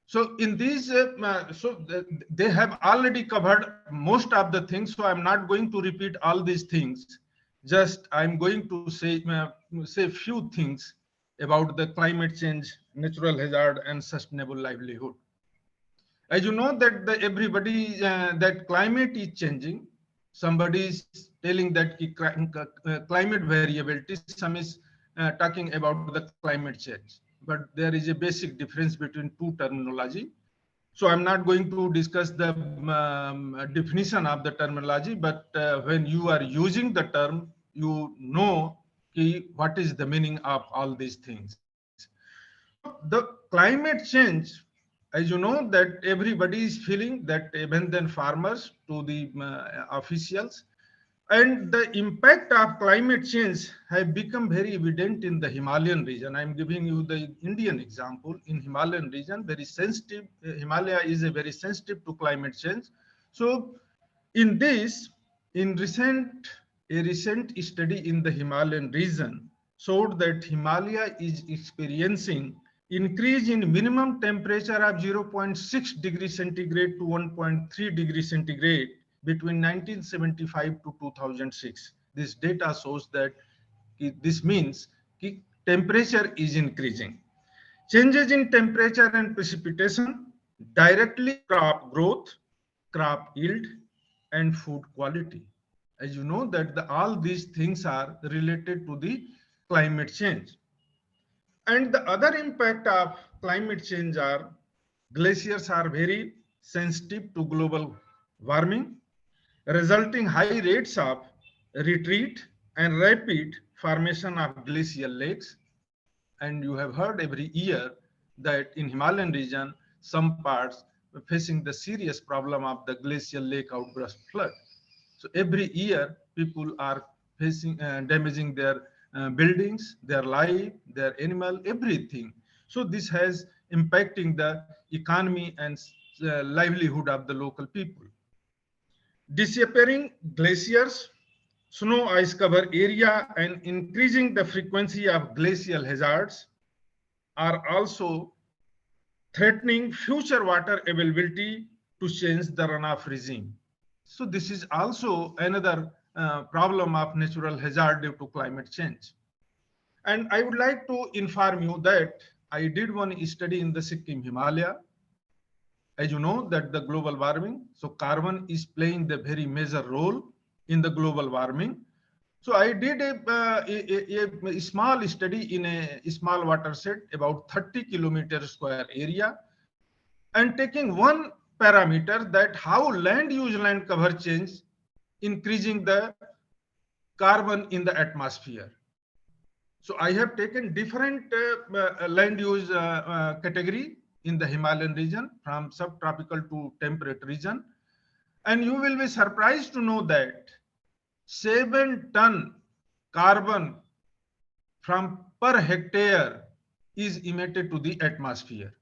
So in these, they have already covered most of the things. So I'm not going to repeat all these things. Just I'm going to say few things about the climate change, natural hazard, and sustainable livelihood. As you know that everybody that climate is changing. Somebody is telling that climate variability. Some is talking about the climate change. But there is a basic difference between two terminology. So I'm not going to discuss the definition of the terminology, but when you are using the term, you know what is the meaning of all these things. So the climate change, as you know, that everybody is feeling that even then farmers to the officials, and the impact of climate change have become very evident in the Himalayan region. I'm giving you the Indian example. In Himalayan region, very sensitive, Himalaya is a very sensitive to climate change. So in this, a recent study in the Himalayan region showed that Himalaya is experiencing increase in minimum temperature of 0.6 degrees centigrade to 1.3 degrees centigrade between 1975 to 2006. This data shows that this means temperature is increasing. Changes in temperature and precipitation directly crop growth, crop yield, and food quality. As you know that all these things are related to the climate change. And the other impact of climate change are glaciers are very sensitive to global warming, resulting high rates of retreat and rapid formation of glacial lakes. And you have heard every year that in Himalayan region, some parts are facing the serious problem of the glacial lake outburst flood. So every year, people are facing damaging their buildings, their life, their animal, everything. So this has impacting the economy and livelihood of the local people. Disappearing glaciers, snow ice cover area, and increasing the frequency of glacial hazards are also threatening future water availability to change the runoff regime. So this is also another problem of natural hazard due to climate change. And I would like to inform you that I did one study in the Sikkim Himalaya. As you know that the global warming, so carbon is playing the very major role in the global warming. So I did a small study in a small watershed, about 30 kilometer square area, and taking one parameter that how land use land cover change, increasing the carbon in the atmosphere. So I have taken different land use category in the Himalayan region from subtropical to temperate region. And you will be surprised to know that 7 ton carbon from per hectare is emitted to the atmosphere.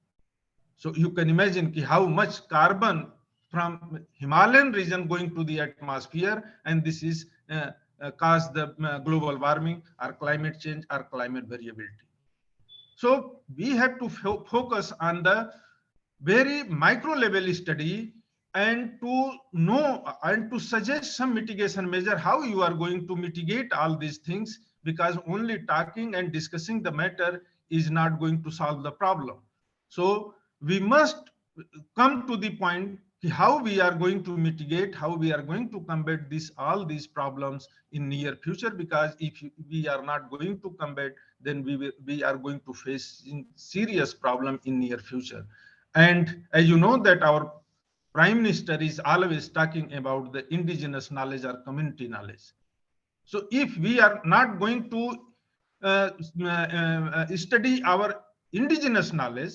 So you can imagine how much carbon from Himalayan region going to the atmosphere, and this is cause the global warming or climate change or climate variability. So we have to focus on the very micro level study and to know and to suggest some mitigation measure, how you are going to mitigate all these things, because only talking and discussing the matter is not going to solve the problem. So we must come to the point how we are going to mitigate, how we are going to combat all these problems in near future, because if we are not going to combat, then we are going to face serious problem in near future. And as you know that our Prime Minister is always talking about the indigenous knowledge or community knowledge. So if we are not going to study our indigenous knowledge,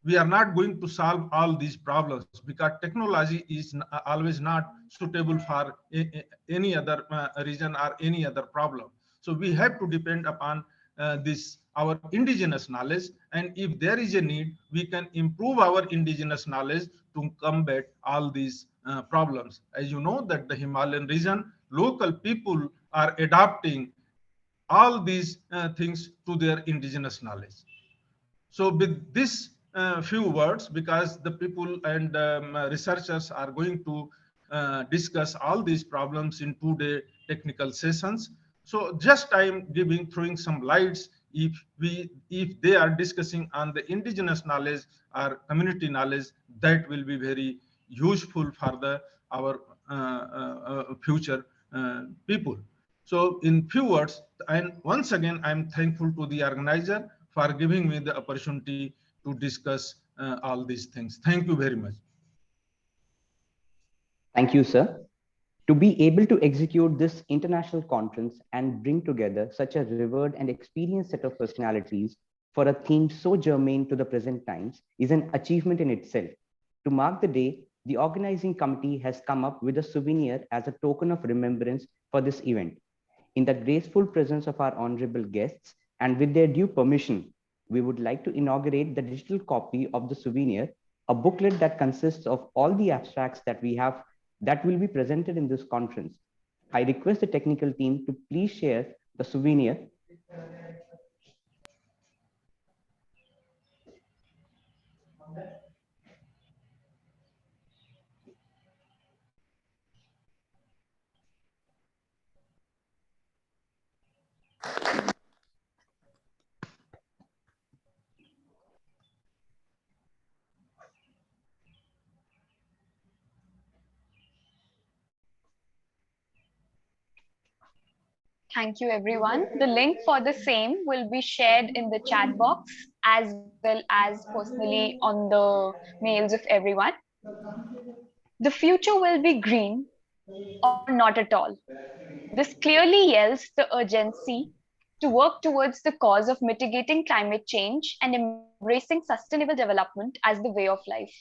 we are not going to solve all these problems, because technology is always not suitable for any other region or any other problem. So we have to depend upon our indigenous knowledge, and if there is a need, we can improve our indigenous knowledge to combat all these problems. As you know that the Himalayan region, local people are adapting all these things to their indigenous knowledge. So with this few words, because the people and researchers are going to discuss all these problems in 2-day technical sessions. So just I am throwing some lights. If they are discussing on the indigenous knowledge or community knowledge, that will be very useful for our future people. So in few words, and once again, I'm thankful to the organizer for giving me the opportunity to discuss all these things. Thank you very much. Thank you, sir. To be able to execute this international conference and bring together such a revered and experienced set of personalities for a theme so germane to the present times is an achievement in itself. To mark the day, the organizing committee has come up with a souvenir as a token of remembrance for this event. In the graceful presence of our honorable guests and with their due permission, we would like to inaugurate the digital copy of the souvenir, a booklet that consists of all the abstracts that we have that will be presented in this conference. I request the technical team to please share the souvenir. Thank you, everyone. The link for the same will be shared in the chat box as well as personally on the mails of everyone. The future will be green or not at all. This clearly yells the urgency to work towards the cause of mitigating climate change and embracing sustainable development as the way of life.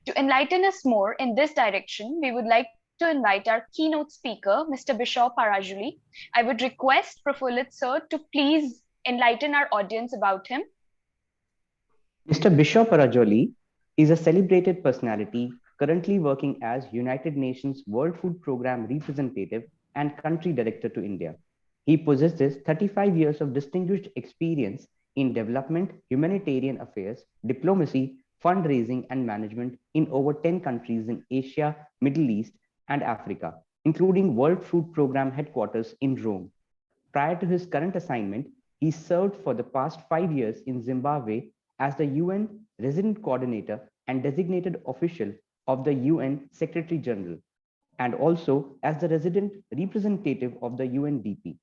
To enlighten us more in this direction, we would like to invite our keynote speaker, Mr. Bishop Parajuli. I would request Prafullit sir to please enlighten our audience about him. Mr. Bishop Parajoli is a celebrated personality currently working as United Nations World Food Programme representative and country director to India. He possesses 35 years of distinguished experience in development, humanitarian affairs, diplomacy, fundraising, and management in over 10 countries in Asia, Middle East, and Africa, including World Food Programme headquarters in Rome. Prior to his current assignment, he served for the past 5 years in Zimbabwe as the UN Resident Coordinator and designated official of the UN Secretary General, and also as the resident representative of the UNDP.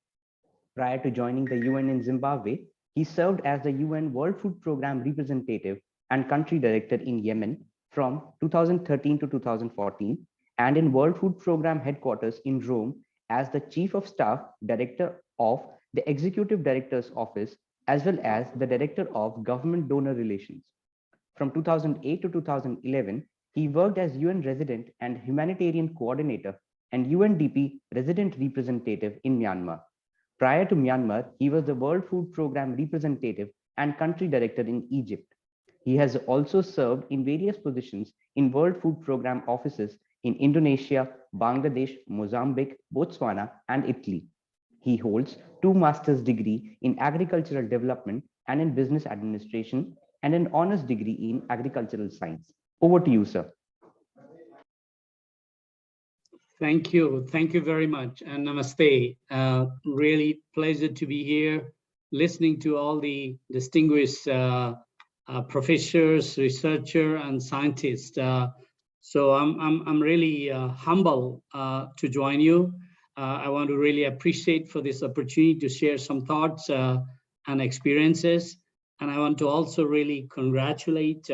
Prior to joining the UN in Zimbabwe, he served as the UN World Food Programme representative and country director in Yemen from 2013 to 2014, and in World Food Programme headquarters in Rome as the Chief of Staff Director of the Executive Director's Office, as well as the Director of Government Donor Relations. From 2008 to 2011, he worked as UN Resident and Humanitarian Coordinator and UNDP resident representative in Myanmar. Prior to Myanmar, he was the World Food Programme representative and country director in Egypt. He has also served in various positions in World Food Programme offices in Indonesia, Bangladesh, Mozambique, Botswana, and Italy. He holds 2 master's degree in agricultural development and in business administration and an honors degree in agricultural science. Over to you, sir. Thank you. Thank you very much. And namaste. Really pleasure to be here, listening to all the distinguished professors, researchers, and scientists. So I'm really humble to join you. I want to really appreciate for this opportunity to share some thoughts and experiences. And I want to also really congratulate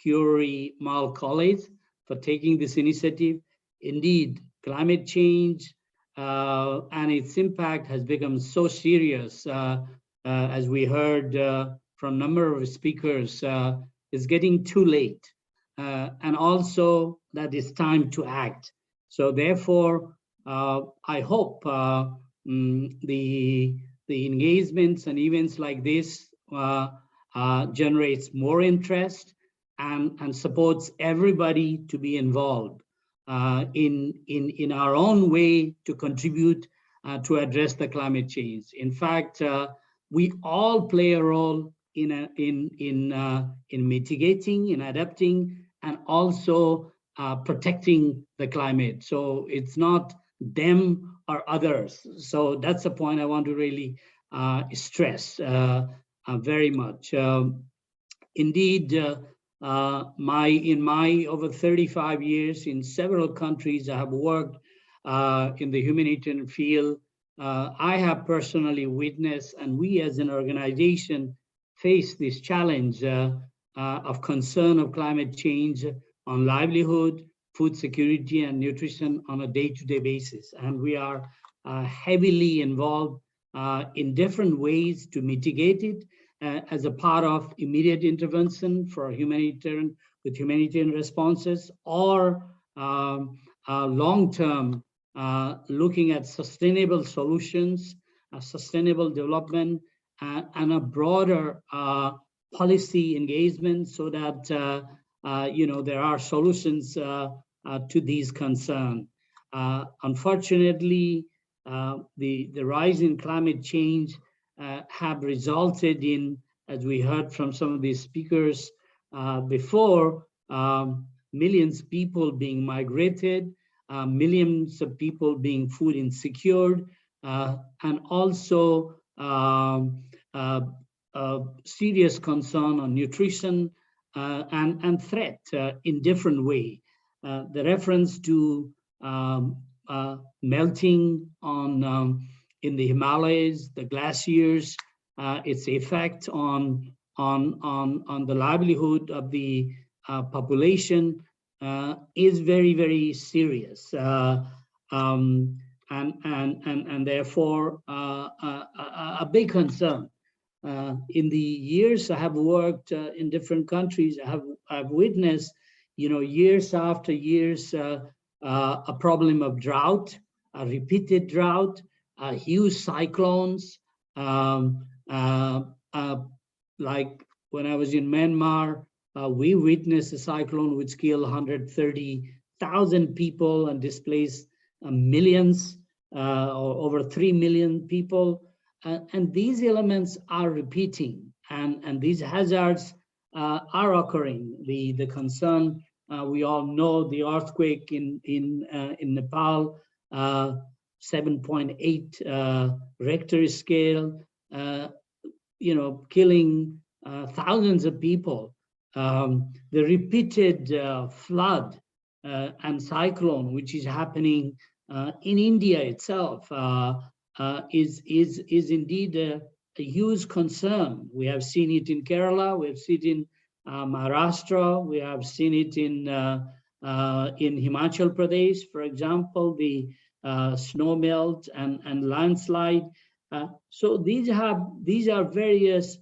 Curie Mal College for taking this initiative. Indeed, climate change and its impact has become so serious, as we heard from a number of speakers, it's getting too late. And also that it's time to act. So therefore, I hope the engagements and events like this generates more interest and supports everybody to be involved in our own way to contribute to address the climate change. In fact, we all play a role in mitigating, in adapting, and also protecting the climate. So it's not them or others. So that's the point I want to really stress very much. Indeed, in my over 35 years in several countries, I have worked in the humanitarian field. I have personally witnessed, and we as an organization face this challenge of concern of climate change on livelihood, food security, and nutrition on a day-to-day basis. And we are heavily involved in different ways to mitigate it as a part of immediate intervention for humanitarian responses, or long-term looking at sustainable solutions, sustainable development, and a broader policy engagement so that there are solutions to these concerns. Unfortunately, the rise in climate change have resulted in, as we heard from some of these speakers before, millions of people being migrated, millions of people being food insecure, and also serious concern on nutrition and threat in different way. The reference to melting on in the Himalayas, the glaciers, its effect on the livelihood of the population is very, very serious, and therefore a big concern. In the years I have worked in different countries, I've witnessed, years after years, a problem of drought, a repeated drought, huge cyclones. Like when I was in Myanmar, we witnessed a cyclone which killed 130,000 people and displaced millions, or over 3 million people. And these elements are repeating, and these hazards are occurring. The concern, we all know the earthquake in Nepal, 7.8 Richter scale, killing thousands of people. The repeated flood and cyclone, which is happening in India itself, is indeed a huge concern. We have seen it in Kerala, we have seen it in Maharashtra, we have seen it in Himachal Pradesh, for example, the snow melt and landslide. So these are various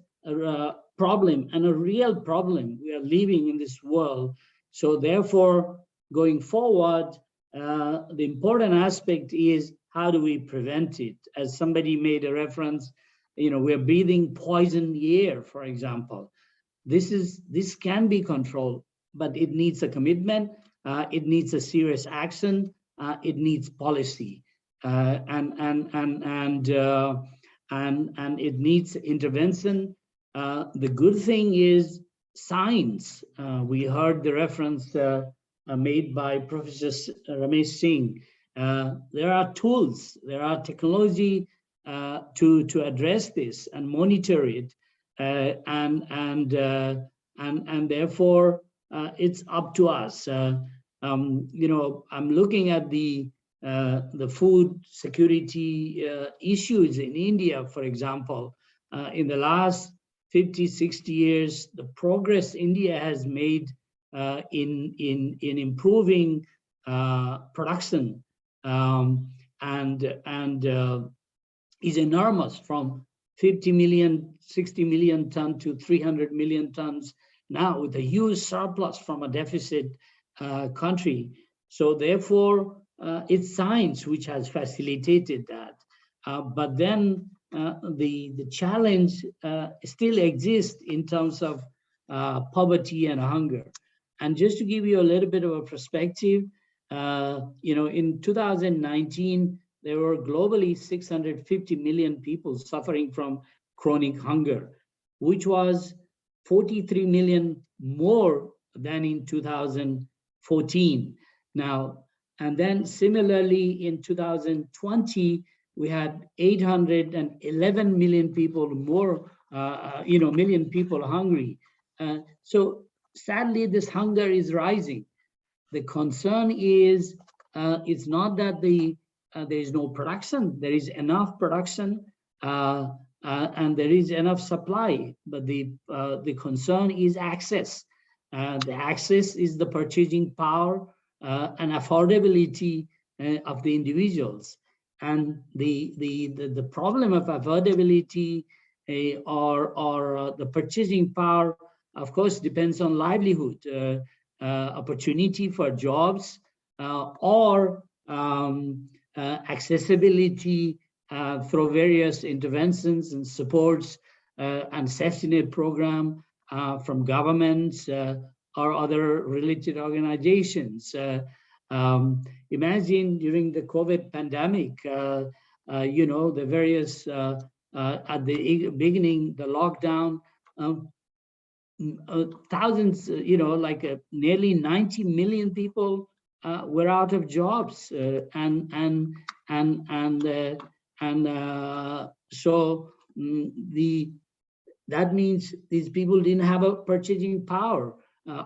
problem, and a real problem we are living in this world. So therefore, going forward, the important aspect is how do we prevent it? As somebody made a reference, we're breathing poison air, for example. This can be controlled, but it needs a commitment. It needs a serious action. It needs policy, and it needs intervention. The good thing is science. We heard the reference made by Professor Ramesh Singh. There are tools, there are technology to address this and monitor it, and therefore it's up to us. I'm looking at the food security issues in India, for example. In the last 50, 60 years, the progress India has made in improving production is enormous, from 50 million, 60 million ton to 300 million tons now, with a huge surplus from a deficit country. So therefore, it's science which has facilitated that. But then the challenge still exists in terms of poverty and hunger. And just to give you a little bit of a perspective, in 2019, there were globally 650 million people suffering from chronic hunger, which was 43 million more than in 2014. Now, and then similarly in 2020, we had 811 million people more, million people hungry. So sadly, this hunger is rising. The concern is, it's not that there is no production. There is enough production and there is enough supply, but the concern is access. The access is the purchasing power and affordability of the individuals. And the problem of affordability or the purchasing power, of course, depends on livelihood, opportunity for jobs, or accessibility through various interventions and supports and safety net program from governments or other related organizations. Imagine during the COVID pandemic, the various, at the beginning, the lockdown, thousands, nearly 90 million people were out of jobs, so that means these people didn't have a purchasing power.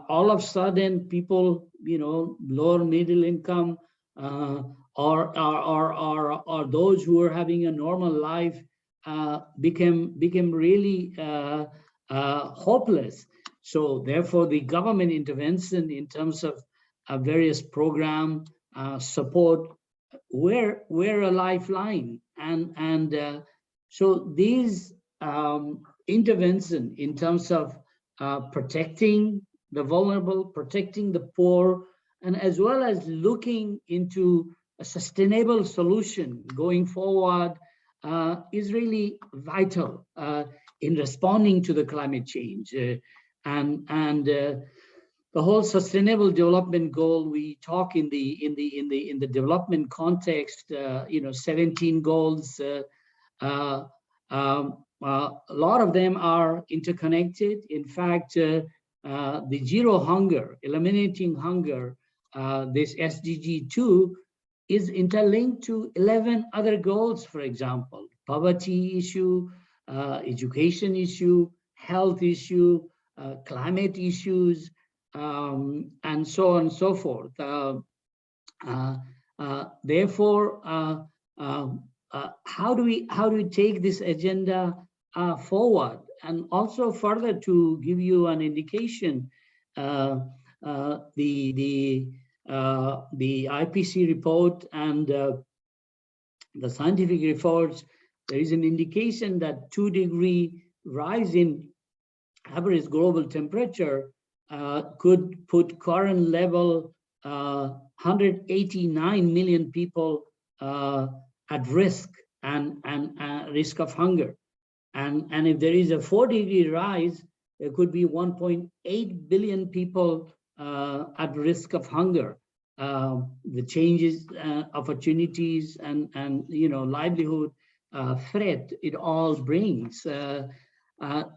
All of a sudden, people, lower middle income, or those who are having a normal life, became really hopeless. So therefore, the government intervention in terms of various program support were a lifeline, and so these intervention in terms of protecting the vulnerable, protecting the poor, and as well as looking into a sustainable solution going forward is really vital in responding to the climate change. The whole sustainable development goal, we talk in the development context, 17 goals. A lot of them are interconnected. In fact, the zero hunger, eliminating hunger, this SDG 2 is interlinked to 11 other goals, for example, poverty issue, education issue, health issue, climate issues, and so on and so forth. Therefore, how do we take this agenda forward? And also further, to give you an indication, the IPC report and the scientific reports, there is an indication that 2-degree rise in average global temperature could put current level 189 million people at risk and risk of hunger. And if there is a 4-degree rise, there could be 1.8 billion people at risk of hunger. The changes, opportunities, and livelihood threat it all brings.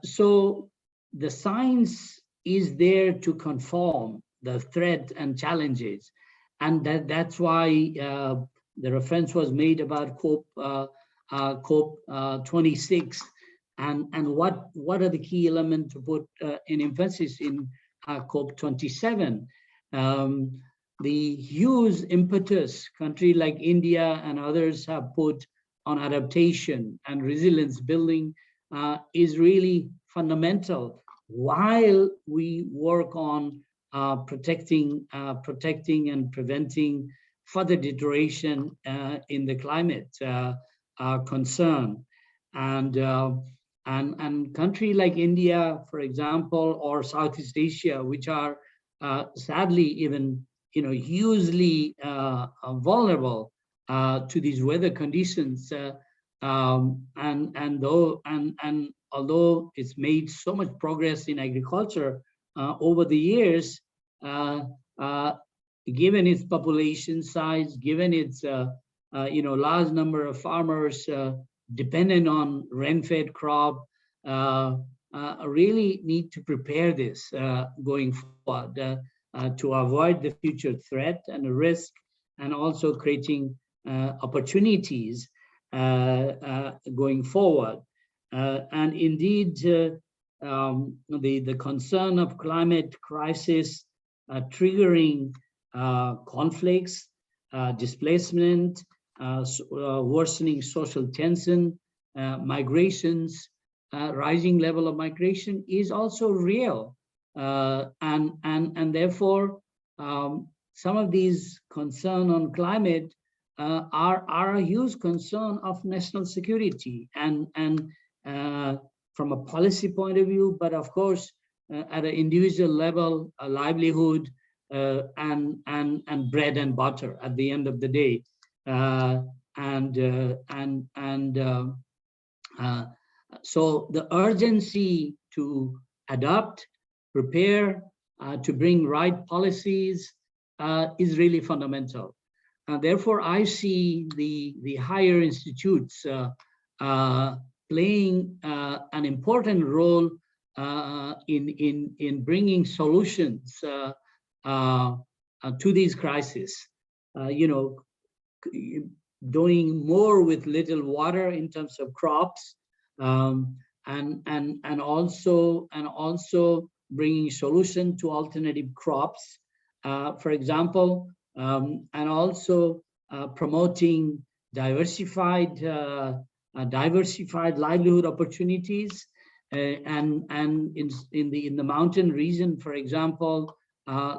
So the science is there to conform the threat and challenges, and that's why the reference was made about COP 26, and what are the key elements to put in emphasis in COP 27. The huge impetus country like India and others have put on adaptation and resilience building is really fundamental, while we work on protecting and preventing further deterioration in the climate concern. And country like India, for example, or Southeast Asia, which are sadly even hugely vulnerable to these weather conditions, and although it's made so much progress in agriculture over the years, given its population size, given its large number of farmers dependent on rain-fed crop, really need to prepare this going forward to avoid the future threat and risk, and also creating opportunities going forward. And indeed, the concern of climate crisis triggering conflicts, displacement, worsening social tension, migrations, rising level of migration is also real. And therefore, some of these concerns on climate are a huge concern of national security and from a policy point of view, but of course, at an individual level, a livelihood and bread and butter at the end of the day. So the urgency to adopt, prepare, to bring right policies is really fundamental. Therefore, I see the higher institutes playing an important role in bringing solutions to these crises. Doing more with little water in terms of crops, and also bringing solution to alternative crops, for example, and also promoting diversified livelihood opportunities, and in the mountain region, for example,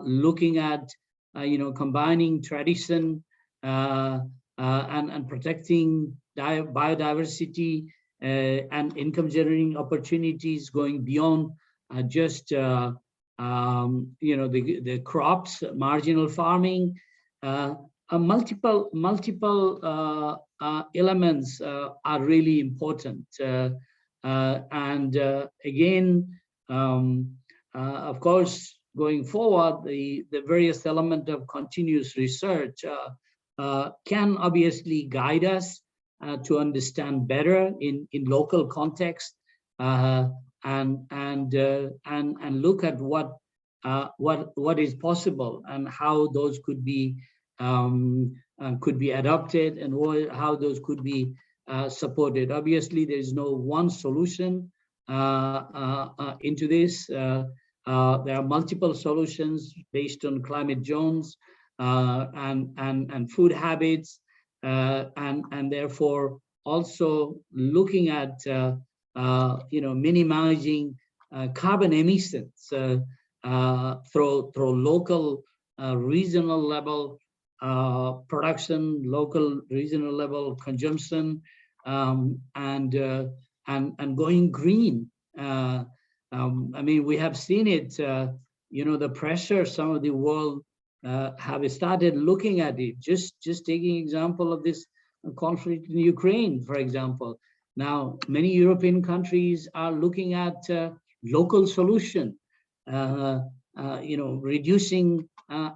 looking at combining tradition and protecting biodiversity and income generating opportunities going beyond just the crops, marginal farming. Multiple elements are really important. Again, of course, going forward, the various element of continuous research can obviously guide us to understand better in local context, and look at what is possible and how those could be adopted, and how those could be supported. Obviously, there is no one solution into this. There are multiple solutions based on climate zones and food habits, and therefore also looking at minimizing carbon emissions through local regional level production, local regional level consumption, and going green. I mean, we have seen it. The pressure some of the world have started looking at it. Just taking example of this conflict in Ukraine, for example. Now, many European countries are looking at local solution, reducing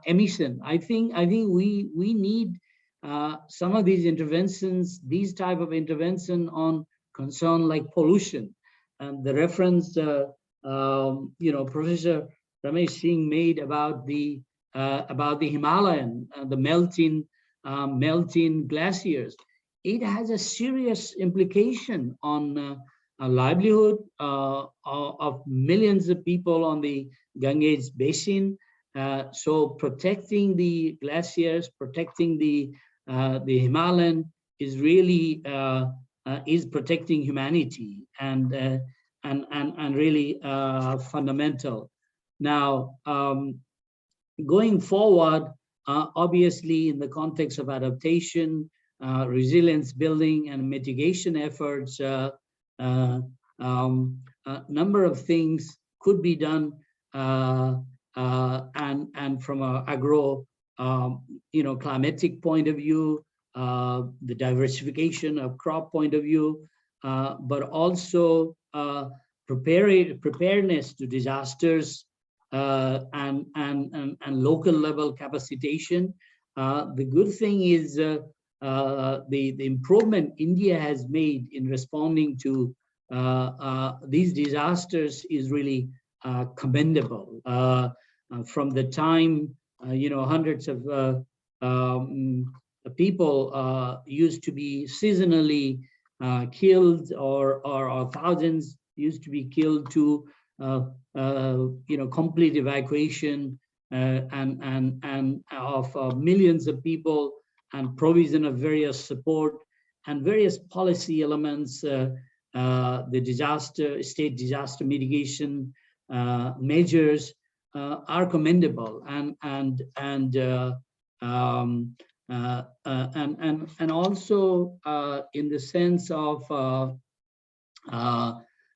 emission. I think we need some of these interventions, these type of intervention on concern like pollution, and the reference Professor Ramesh Singh made about the Himalayan, the melting glaciers. It has a serious implication on a livelihood of millions of people on the Ganges basin. So protecting the glaciers, protecting the Himalayan is really is protecting humanity and really fundamental. Now, going forward, obviously in the context of adaptation, resilience building and mitigation efforts, a number of things could be done, and from an agro, climatic point of view, the diversification of crop point of view, but also preparedness to disasters and local level capacitation. The good thing is the improvement India has made in responding to these disasters is really commendable. From the time hundreds of people used to be seasonally killed, or thousands used to be killed, to complete evacuation and of millions of people, and provision of various support and various policy elements, the state disaster mitigation measures are commendable, and also in the sense of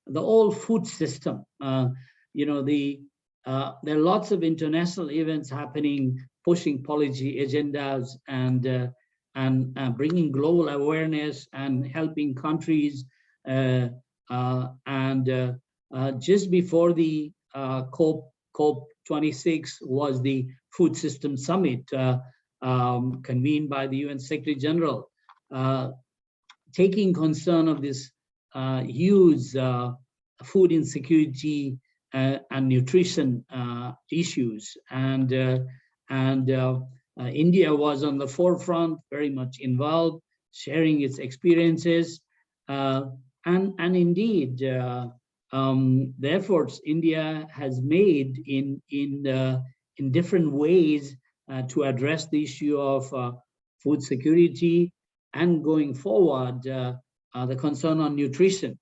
the whole food system. There are lots of international events happening, pushing policy agendas and bringing global awareness and helping countries. Just before the COP26 was the Food System Summit, convened by the UN Secretary General, taking concern of this huge food insecurity and nutrition issues, and India was on the forefront, very much involved, sharing its experiences, and indeed the efforts India has made in different ways to address the issue of food security, and going forward the concern on nutrition,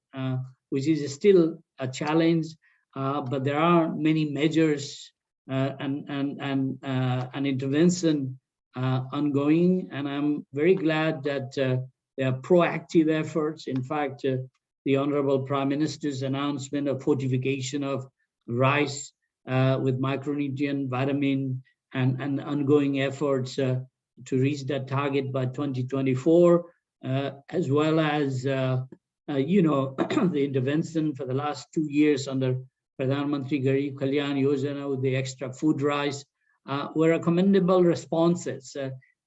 which is still a challenge, but there are many measures and intervention ongoing, and I'm very glad that there are proactive efforts. In fact, the Honorable Prime Minister's announcement of fortification of rice with micronutrient, vitamin, and ongoing efforts to reach that target by 2024, as well as the intervention for the last 2 years under Pradhan Mantri Garib Kalyan Yojana with the extra food rice, were commendable responses.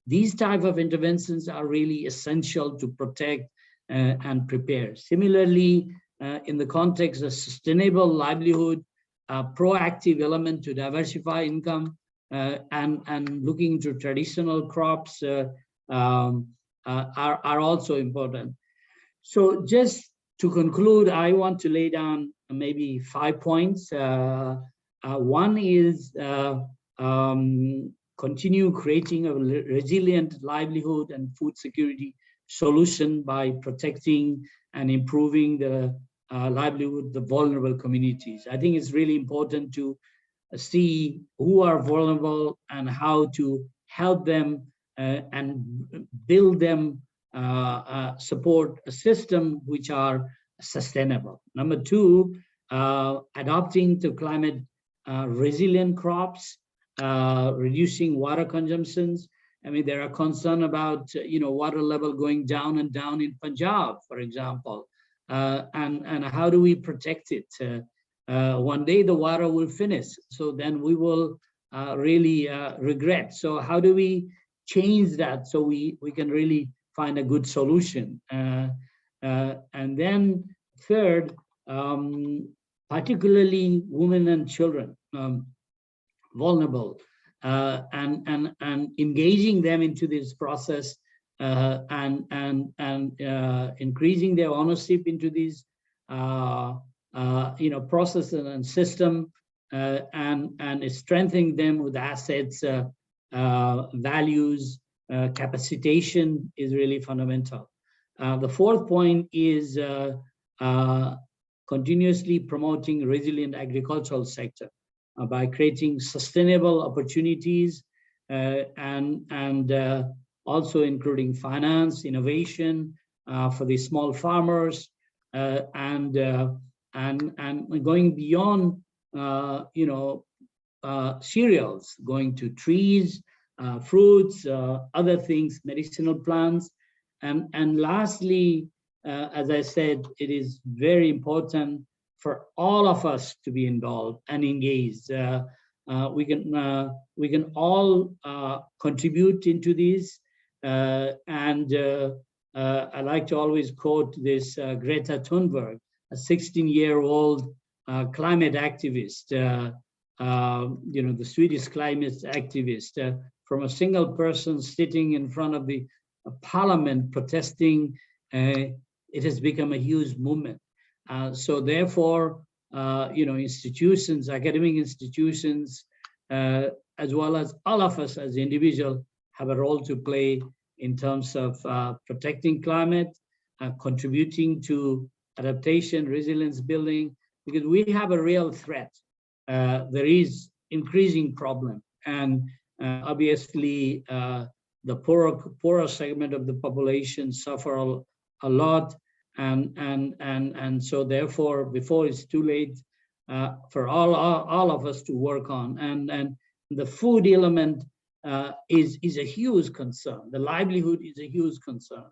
These type of interventions are really essential to protect and prepare. Similarly, in the context of sustainable livelihood, proactive element to diversify income and looking into traditional crops are also important. So just to conclude, I want to lay down maybe 5 points. One is continue creating a resilient livelihood and food security solution by protecting and improving the livelihood of the vulnerable communities. I think it's really important to see who are vulnerable and how to help them and build them, support a system which are sustainable. Number two, adopting to climate resilient crops reducing water consumptions. I mean, there are concerns about water level going down and down in Punjab, for example, and how do we protect it? One day the water will finish, so then we will really regret. So how do we change that so we can really find a good solution? And then third, particularly women and children, vulnerable, and engaging them into this process, and increasing their ownership into these processes and system, and strengthening them with assets, values, capacitation is really fundamental. The fourth point is continuously promoting resilient agricultural sector by creating sustainable opportunities, and also including finance, innovation for the small farmers, and going beyond cereals, going to trees, fruits, other things, medicinal plants. And lastly, as I said, it is very important for all of us to be involved and engaged. We can all contribute into this. And I like to always quote this Greta Thunberg, a 16-year-old climate activist, the Swedish climate activist, from a single person sitting in front of the parliament protesting. It has become a huge movement. So therefore, institutions, academic institutions, as well as all of us as individuals, have a role to play in terms of protecting climate, contributing to adaptation, resilience building, because we have a real threat. There is increasing problem, and obviously the poorer segment of the population suffer a lot, and so therefore, before it's too late, for all of us to work on, and the food element is a huge concern. The livelihood is a huge concern.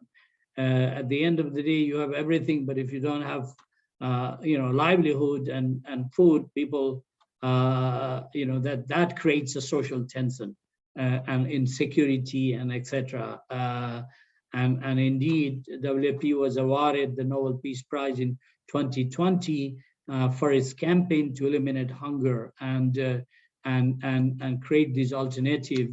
At the end of the day, you have everything, but if you don't have livelihood and food, people that creates a social tension and insecurity and etc. And indeed, WFP was awarded the Nobel Peace Prize in 2020 for its campaign to eliminate hunger and create these alternative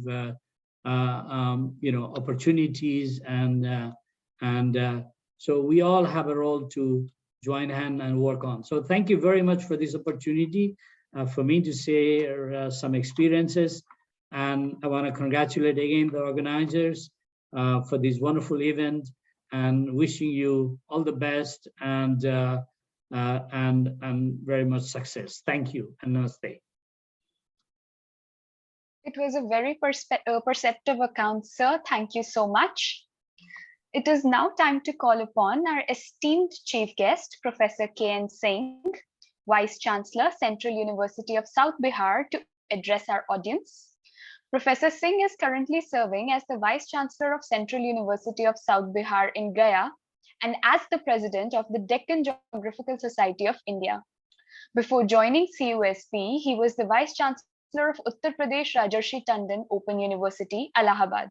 opportunities, and so we all have a role to join hand and work on. So thank you very much for this opportunity for me to share some experiences, and I want to congratulate again the organizers for this wonderful event, and wishing you all the best and very much success. Thank you and namaste. It was a very perceptive account, sir. Thank you so much. It is now time to call upon our esteemed chief guest, Professor K.N. Singh, Vice Chancellor, Central University of South Bihar, to address our audience. Professor Singh is currently serving as the Vice Chancellor of Central University of South Bihar in Gaya and as the President of the Deccan Geographical Society of India. Before joining CUSP, he was the Vice Chancellor of Uttar Pradesh Rajarshi Tandon Open University, Allahabad.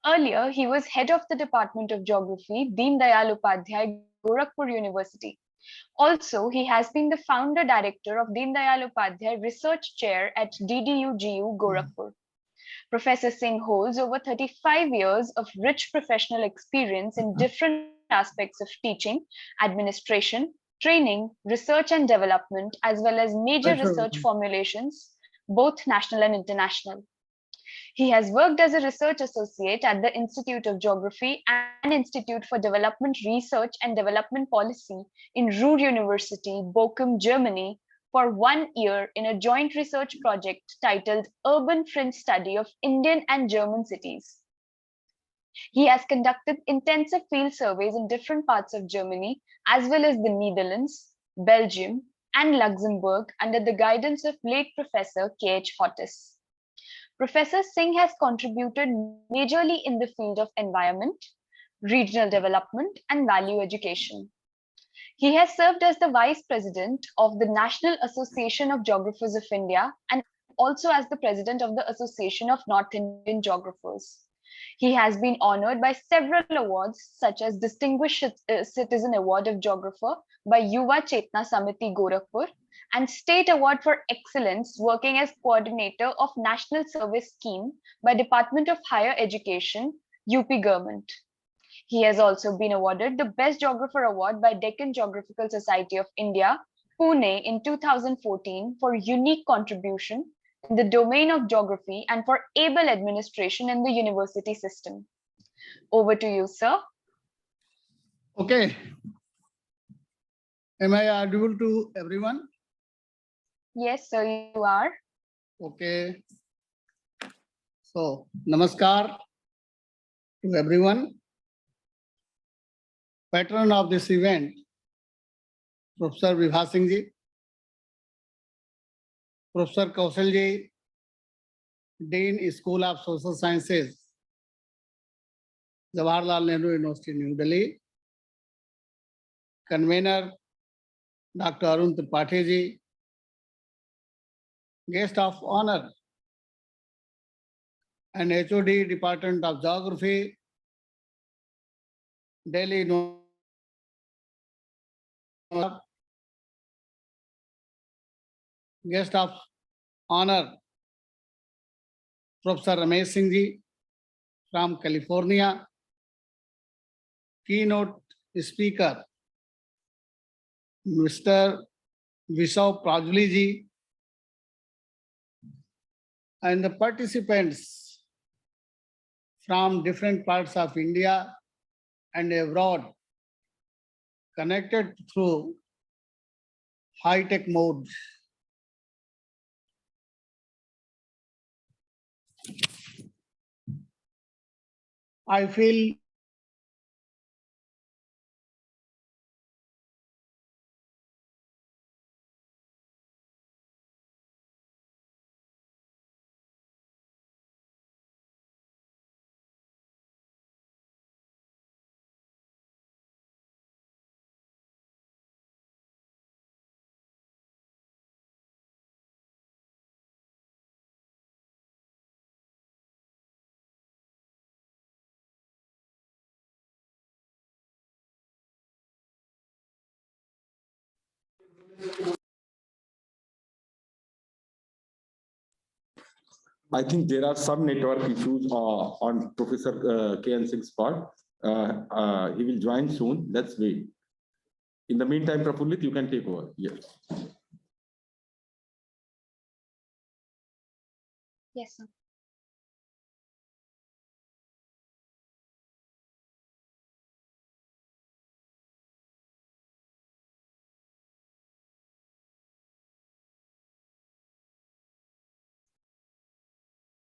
Earlier, he was head of the Department of Geography, Deen Dayal Upadhyay, Gorakhpur University. Also, he has been the founder director of Deen Dayal Upadhyay Research Chair at DDU-GU, Gorakhpur. Professor Singh holds over 35 years of rich professional experience in different aspects of teaching, administration, training, research and development, as well as major research formulations, both national and international. He has worked as a research associate at the Institute of Geography and Institute for Development Research and Development Policy in Ruhr University, Bochum, Germany, for 1 year in a joint research project titled Urban Fringe Study of Indian and German Cities. He has conducted intensive field surveys in different parts of Germany, as well as the Netherlands, Belgium, and Luxembourg under the guidance of late Professor K.H. Fortis. Professor Singh has contributed majorly in the field of environment, regional development, and value education. He has served as the Vice President of the National Association of Geographers of India and also as the President of the Association of North Indian Geographers. He has been honored by several awards such as Distinguished Citizen Award of Geographer by Yuva Chetna Samiti Gorakhpur and State Award for Excellence working as Coordinator of National Service Scheme by Department of Higher Education, UP Government. He has also been awarded the Best Geographer Award by Deccan Geographical Society of India, Pune in 2014 for unique contribution in the domain of geography and for able administration in the university system. Over to you, sir. Okay. Am I audible to everyone? Yes, sir, you are. Okay. So, namaskar to everyone. Patron of this event, Professor Vibha Singh ji, Professor Kaushal ji, Dean, School of Social Sciences, Jawaharlal Nehru University, New Delhi, Convener, Dr. Arun Tripathi ji, Guest of Honor, and HOD, Department of Geography, Delhi, Guest of Honor, Professor Ramesh Singh ji from California, Keynote Speaker, Mr. Vishav Prajuli ji, and the participants from different parts of India and abroad connected through high-tech modes. I feel I think there are some network issues on Professor K.N. Singh's part. He will join soon. Let's wait. In the meantime, Prafullit, you can take over. Yes. Yes, sir.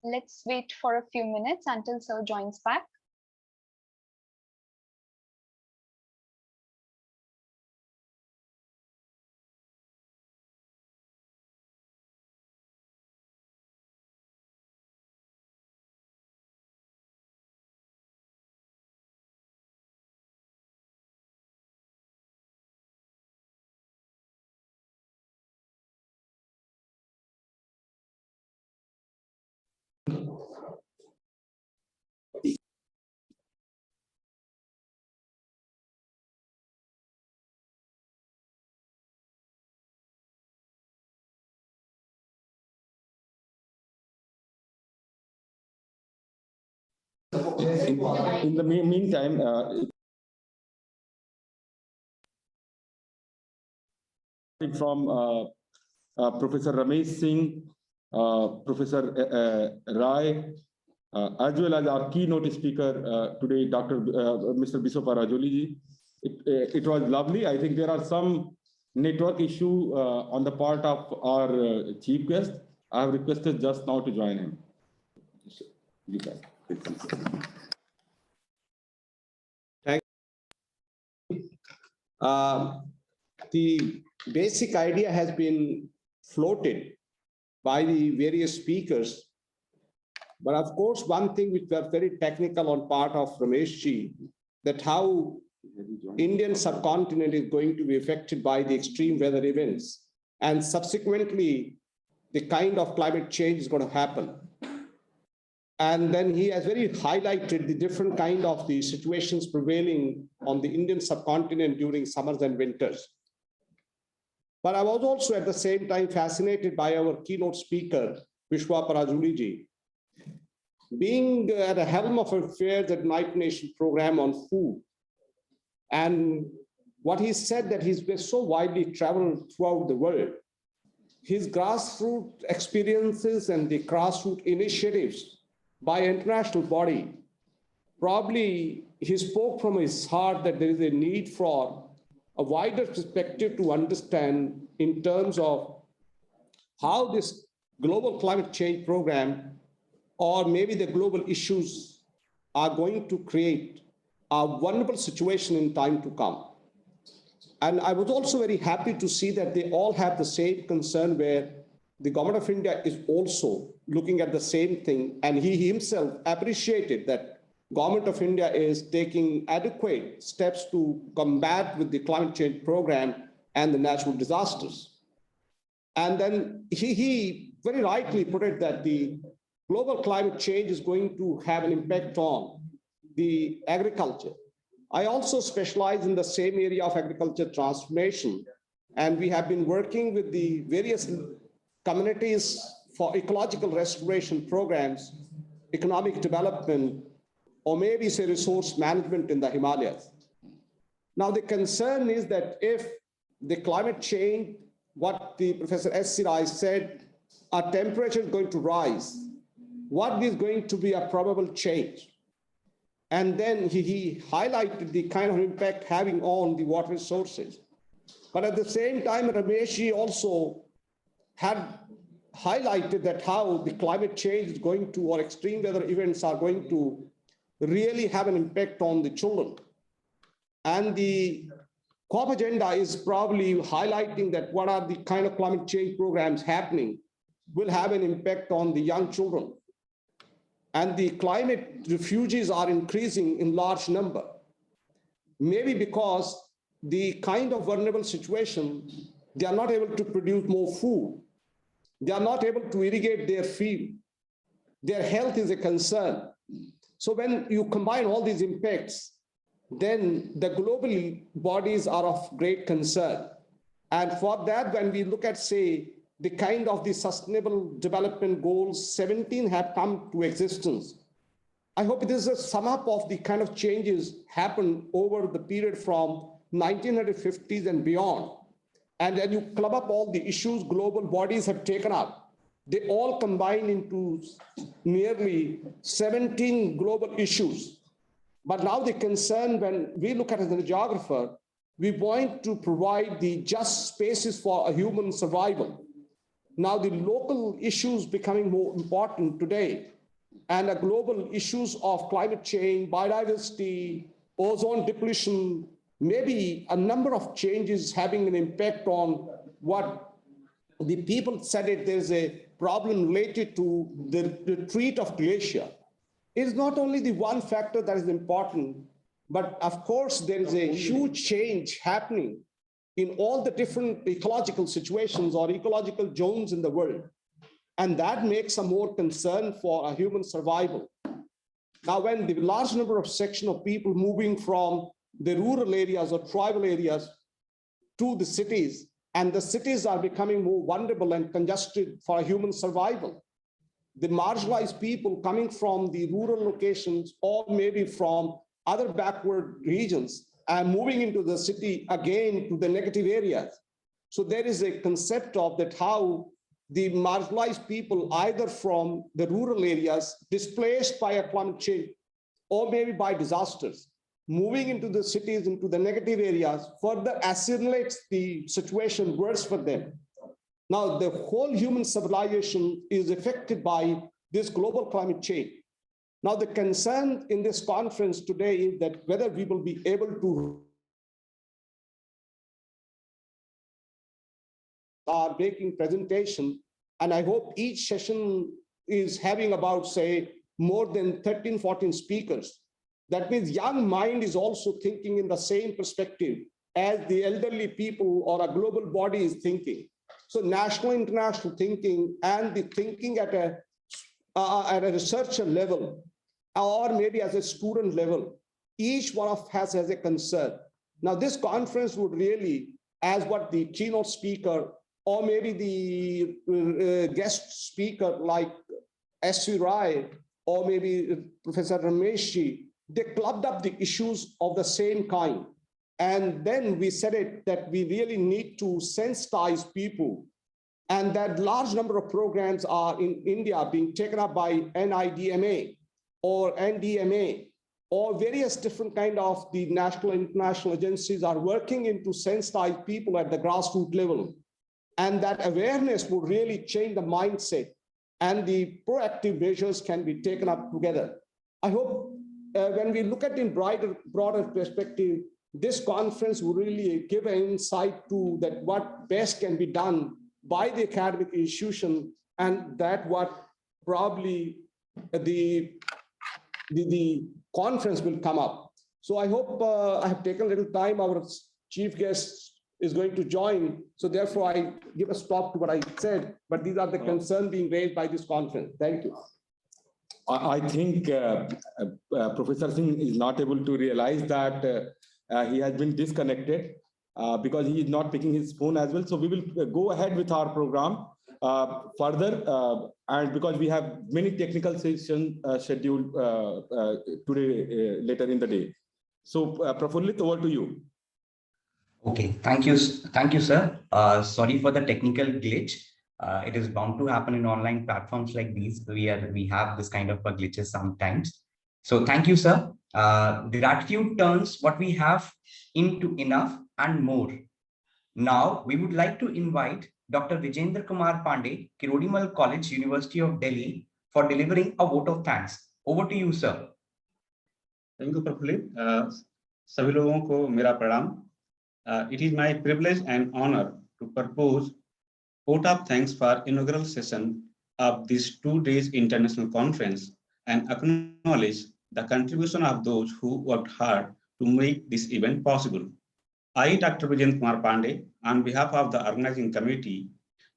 Let's wait for a few minutes until sir joins back. In the meantime, from Professor Ramesh Singh, Professor Rai, as well as our keynote speaker today, Mr. Biswapa Rajoli ji. It was lovely. I think there are some network issue on the part of our chief guest. I have requested just now to join him. You can. Thank you. The basic idea has been floated by the various speakers But of course, one thing which was very technical on part of Rameshji, that how Indian subcontinent is going to be affected by the extreme weather events, and subsequently the kind of climate change is going to happen. And then he has very highlighted the different kind of the situations prevailing on the Indian subcontinent during summers and winters. But I was also at the same time fascinated by our keynote speaker, Vishwa Parajuliji, being at the helm of affairs at United Nations program on food. And what he said that he's been so widely traveled throughout the world, his grassroots experiences and the grassroots initiatives by international body, probably he spoke from his heart that there is a need for a wider perspective to understand in terms of how this global climate change program or maybe the global issues are going to create a vulnerable situation in time to come. And I was also very happy to see that they all have the same concern where the government of India is also looking at the same thing. And he himself appreciated that government of India is taking adequate steps to combat with the climate change program and the natural disasters. And then he very rightly put it that the global climate change is going to have an impact on the agriculture. I also specialize in the same area of agriculture transformation, and we have been working with the various communities for ecological restoration programs, economic development, or maybe say resource management in the Himalayas. Now the concern is that if the climate change, what the Professor S. Siraj said, our temperature is going to rise, what is going to be a probable change? And then he highlighted the kind of impact having on the water resources. But at the same time, Rameshji also had highlighted that how the climate change is going to, or extreme weather events are going to really have an impact on the children. And the COP agenda is probably highlighting that what are the kind of climate change programs happening will have an impact on the young children. And the climate refugees are increasing in large number, maybe because the kind of vulnerable situation, they are not able to produce more food. They are not able to irrigate their field. Their health is a concern. So when you combine all these impacts, then the global bodies are of great concern. And for that, when we look at, say, the kind of the sustainable development goals, 17 have come to existence. I hope it is a sum up of the kind of changes happened over the period from 1950s and beyond. And then you club up all the issues global bodies have taken up. They all combine into nearly 17 global issues. But now the concern, when we look at it as a geographer, we want to provide the just spaces for a human survival. Now the local issues becoming more important today, and the global issues of climate change, biodiversity, ozone depletion, maybe a number of changes having an impact on what the people said it, there's a problem related to the retreat of glacier. It is not only the one factor that is important, but of course there is a huge change happening in all the different ecological situations or ecological zones in the world. And that makes a more concern for a human survival. Now, when the large number of section of people moving from the rural areas or tribal areas to the cities, and the cities are becoming more vulnerable and congested for human survival. The marginalized people coming from the rural locations or maybe from other backward regions and moving into the city again to the negative areas. So there is a concept of that how the marginalized people either from the rural areas displaced by a climate change or maybe by disasters, moving into the cities, into the negative areas, further assimilates the situation worse for them. Now, the whole human civilization is affected by this global climate change. Now, the concern in this conference today is that whether we will be able to are making presentation, and I hope each session is having about, say, more than 13, 14 speakers. That means young mind is also thinking in the same perspective as the elderly people or a global body is thinking. So national, international thinking and the thinking at a researcher level, or maybe as a student level, each one of us has a concern. Now, this conference would really, as what the keynote speaker, or maybe the guest speaker like S.V. Rai, or maybe Professor Ramesh, they clubbed up the issues of the same kind. And then we said it that we really need to sensitize people, and that large number of programs are in India being taken up by NIDMA or NDMA, or various different kind of the national and international agencies are working into sensitize people at the grassroots level. And that awareness will really change the mindset, and the proactive measures can be taken up together. I hope when we look at it in broader perspective, this conference will really give an insight to that what best can be done by the academic institution, and that what probably the conference will come up. So I hope I have taken a little time. Our chief guest is going to join. So therefore I give a stop to what I said, but these are the concerns being raised by this conference. Thank you. I think Professor Singh is not able to realize that he has been disconnected because he is not picking his phone as well. So we will go ahead with our program further, and because we have many technical sessions scheduled today, later in the day. So Prafullit, over to you. Okay, thank you, sir. Sorry for the technical glitch. It is bound to happen in online platforms like these. We have this kind of glitches sometimes. So thank you, sir. Gratitude turns what we have into enough and more. Now we would like to invite Dr. Vijendra Kumar Pandey, Kirodimal College, University of Delhi, for delivering a vote of thanks. Over to you, sir. Thank you, Prafullit. सभी लोगों को मेरा प्रणाम. It is my privilege and honor to propose vote of thanks for inaugural session of this 2 days international conference and acknowledge the contribution of those who worked hard to make this event possible. I, Dr. Vijendra Kumar Pandey, on behalf of the organizing committee,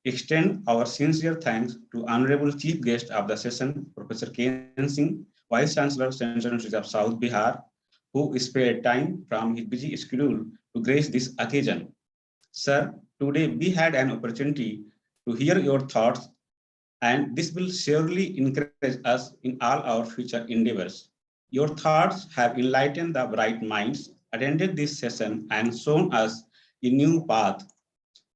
extend our sincere thanks to Honorable Chief Guest of the session, Professor K.N. Singh, Vice Chancellor, Central University of South Bihar, who spared time from his busy schedule to grace this occasion. Sir, today we had an opportunity to hear your thoughts, and this will surely encourage us in all our future endeavors. Your thoughts have enlightened the bright minds attended this session and shown us a new path.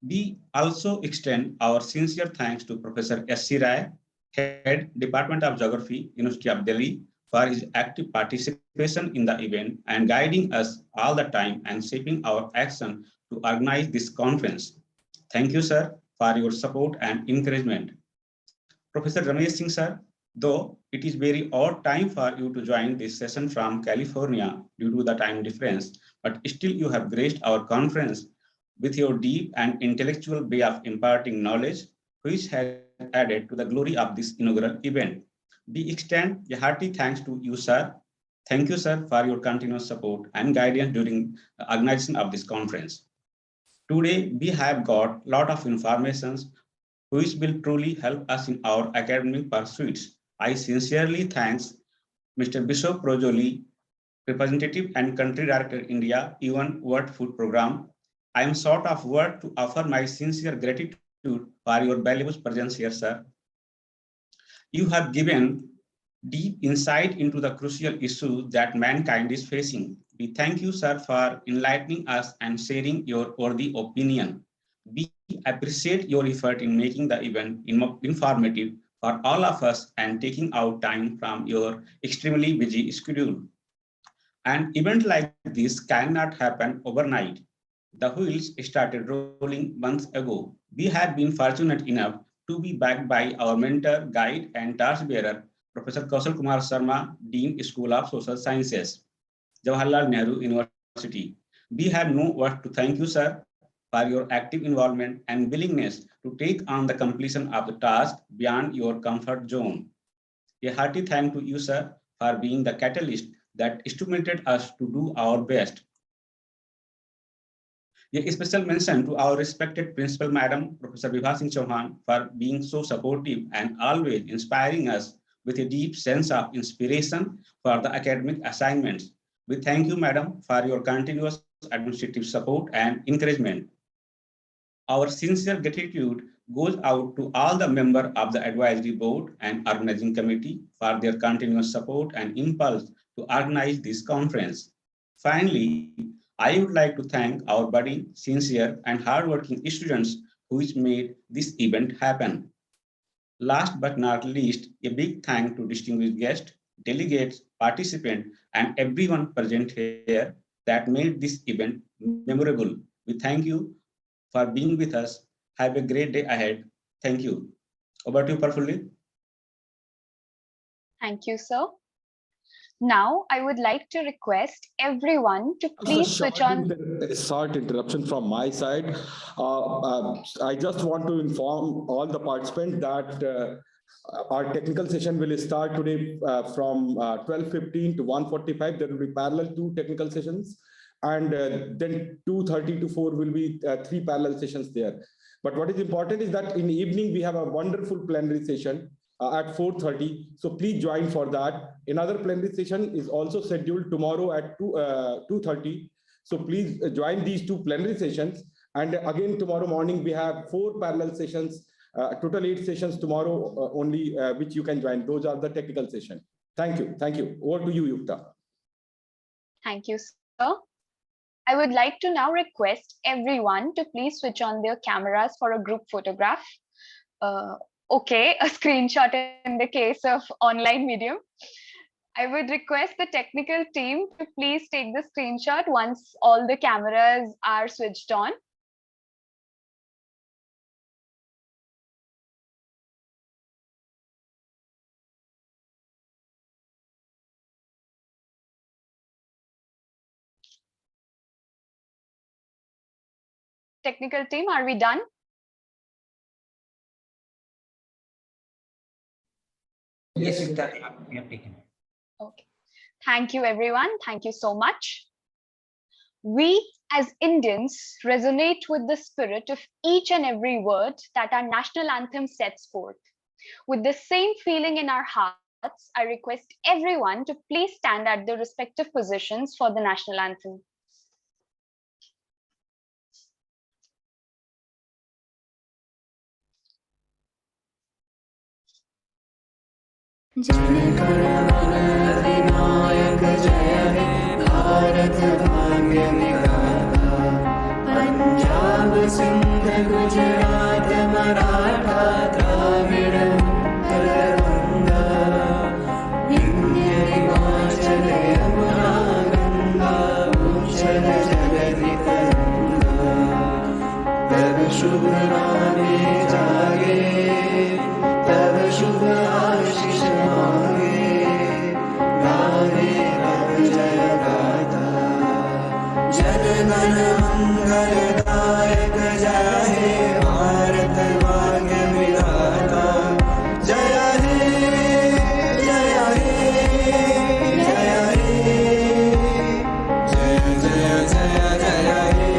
We also extend our sincere thanks to Professor S.C. Rai, Head, Department of Geography, University of Delhi, for his active participation in the event and guiding us all the time and shaping our action to organize this conference. Thank you, sir, for your support and encouragement. Professor Ramesh Singh, sir, though it is very odd time for you to join this session from California due to the time difference, but still you have graced our conference with your deep and intellectual way of imparting knowledge, which has added to the glory of this inaugural event. We extend a hearty thanks to you, sir. Thank you, sir, for your continuous support and guidance during the organization of this conference. Today, we have got a lot of information which will truly help us in our academic pursuits. I sincerely thank Mr. Bishop Projoli, Representative and Country Director, India, UN World Food Program. I am short of words to offer my sincere gratitude for your valuable presence here, sir. You have given deep insight into the crucial issues that mankind is facing. We thank you, sir, for enlightening us and sharing your worthy opinion. We appreciate your effort in making the event informative for all of us and taking out time from your extremely busy schedule. An event like this cannot happen overnight. The wheels started rolling months ago. We have been fortunate enough to be backed by our mentor, guide, and torchbearer, Professor Kaushal Kumar Sharma, Dean, School of Social Sciences, Jawaharlal Nehru University. We have no word to thank you, sir. for your active involvement and willingness to take on the completion of the task beyond your comfort zone. A hearty thank to you, sir, for being the catalyst that stimulated us to do our best. A special mention to our respected principal, Madam Professor Vibha Singh Chauhan, for being so supportive and always inspiring us with a deep sense of inspiration for the academic assignments. We thank you, Madam, for your continuous administrative support and encouragement. Our sincere gratitude goes out to all the members of the advisory board and organizing committee for their continuous support and impulse to organize this conference. Finally, I would like to thank our budding, sincere, and hardworking students who made this event happen. Last but not least, a big thank to distinguished guests, delegates, participants, and everyone present here that made this event memorable. We thank you for being with us. Have a great day ahead. Thank you. Over to you, Prafulli. Thank you, sir. Now, I would like to request everyone to please switch on. Short interruption from my side. I just want to inform all the participants that our technical session will start today from 12:15 to 1:45. There will be parallel 2 technical sessions. And then 2:30 to 4 will be 3 parallel sessions there. But what is important is that in the evening, we have a wonderful plenary session at 4:30. So please join for that. Another plenary session is also scheduled tomorrow at 2:30. So please join these 2 plenary sessions. And again, tomorrow morning, we have 4 parallel sessions, total 8 sessions tomorrow only, which you can join. Those are the technical sessions. Thank you. Thank you. Over to you, Yukta. Thank you, sir. I would like to now request everyone to please switch on their cameras for a group photograph. Okay, a screenshot in the case of online medium. I would request the technical team to please take the screenshot once all the cameras are switched on. Technical team, are we done? Yes, we have taken. Okay. Thank you, everyone. Thank you so much. We as Indians resonate with the spirit of each and every word that our national anthem sets forth. With the same feeling in our hearts, I request everyone to please stand at their respective positions for the national anthem. Jana Gana Mana जय हे भारत भाग्य विधाता पंजाब सिंध गुजरात मराठा द्राविड़ गंगा विंध्य हिमाचल यमुना गंगा उच्चल जगति तरंगा तब शुभ नामे जागे तब शुभ आशीष मांगे गावे तब जय गाथा जन गण मंगलदायक जय हे भारत भाग्य विधाता जय हे जय हे जय हे जय जय जय जय हे।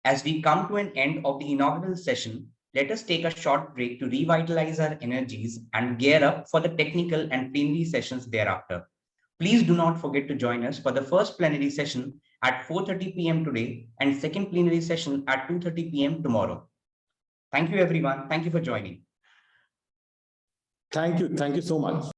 As we come to an end of the inaugural session, let us take a short break to revitalize our energies and gear up for the technical and plenary sessions thereafter. Please do not forget to join us for the first plenary session at 4:30 p.m. today and second plenary session at 2:30 p.m. tomorrow. Thank you, everyone. Thank you for joining. Thank you. Thank you so much.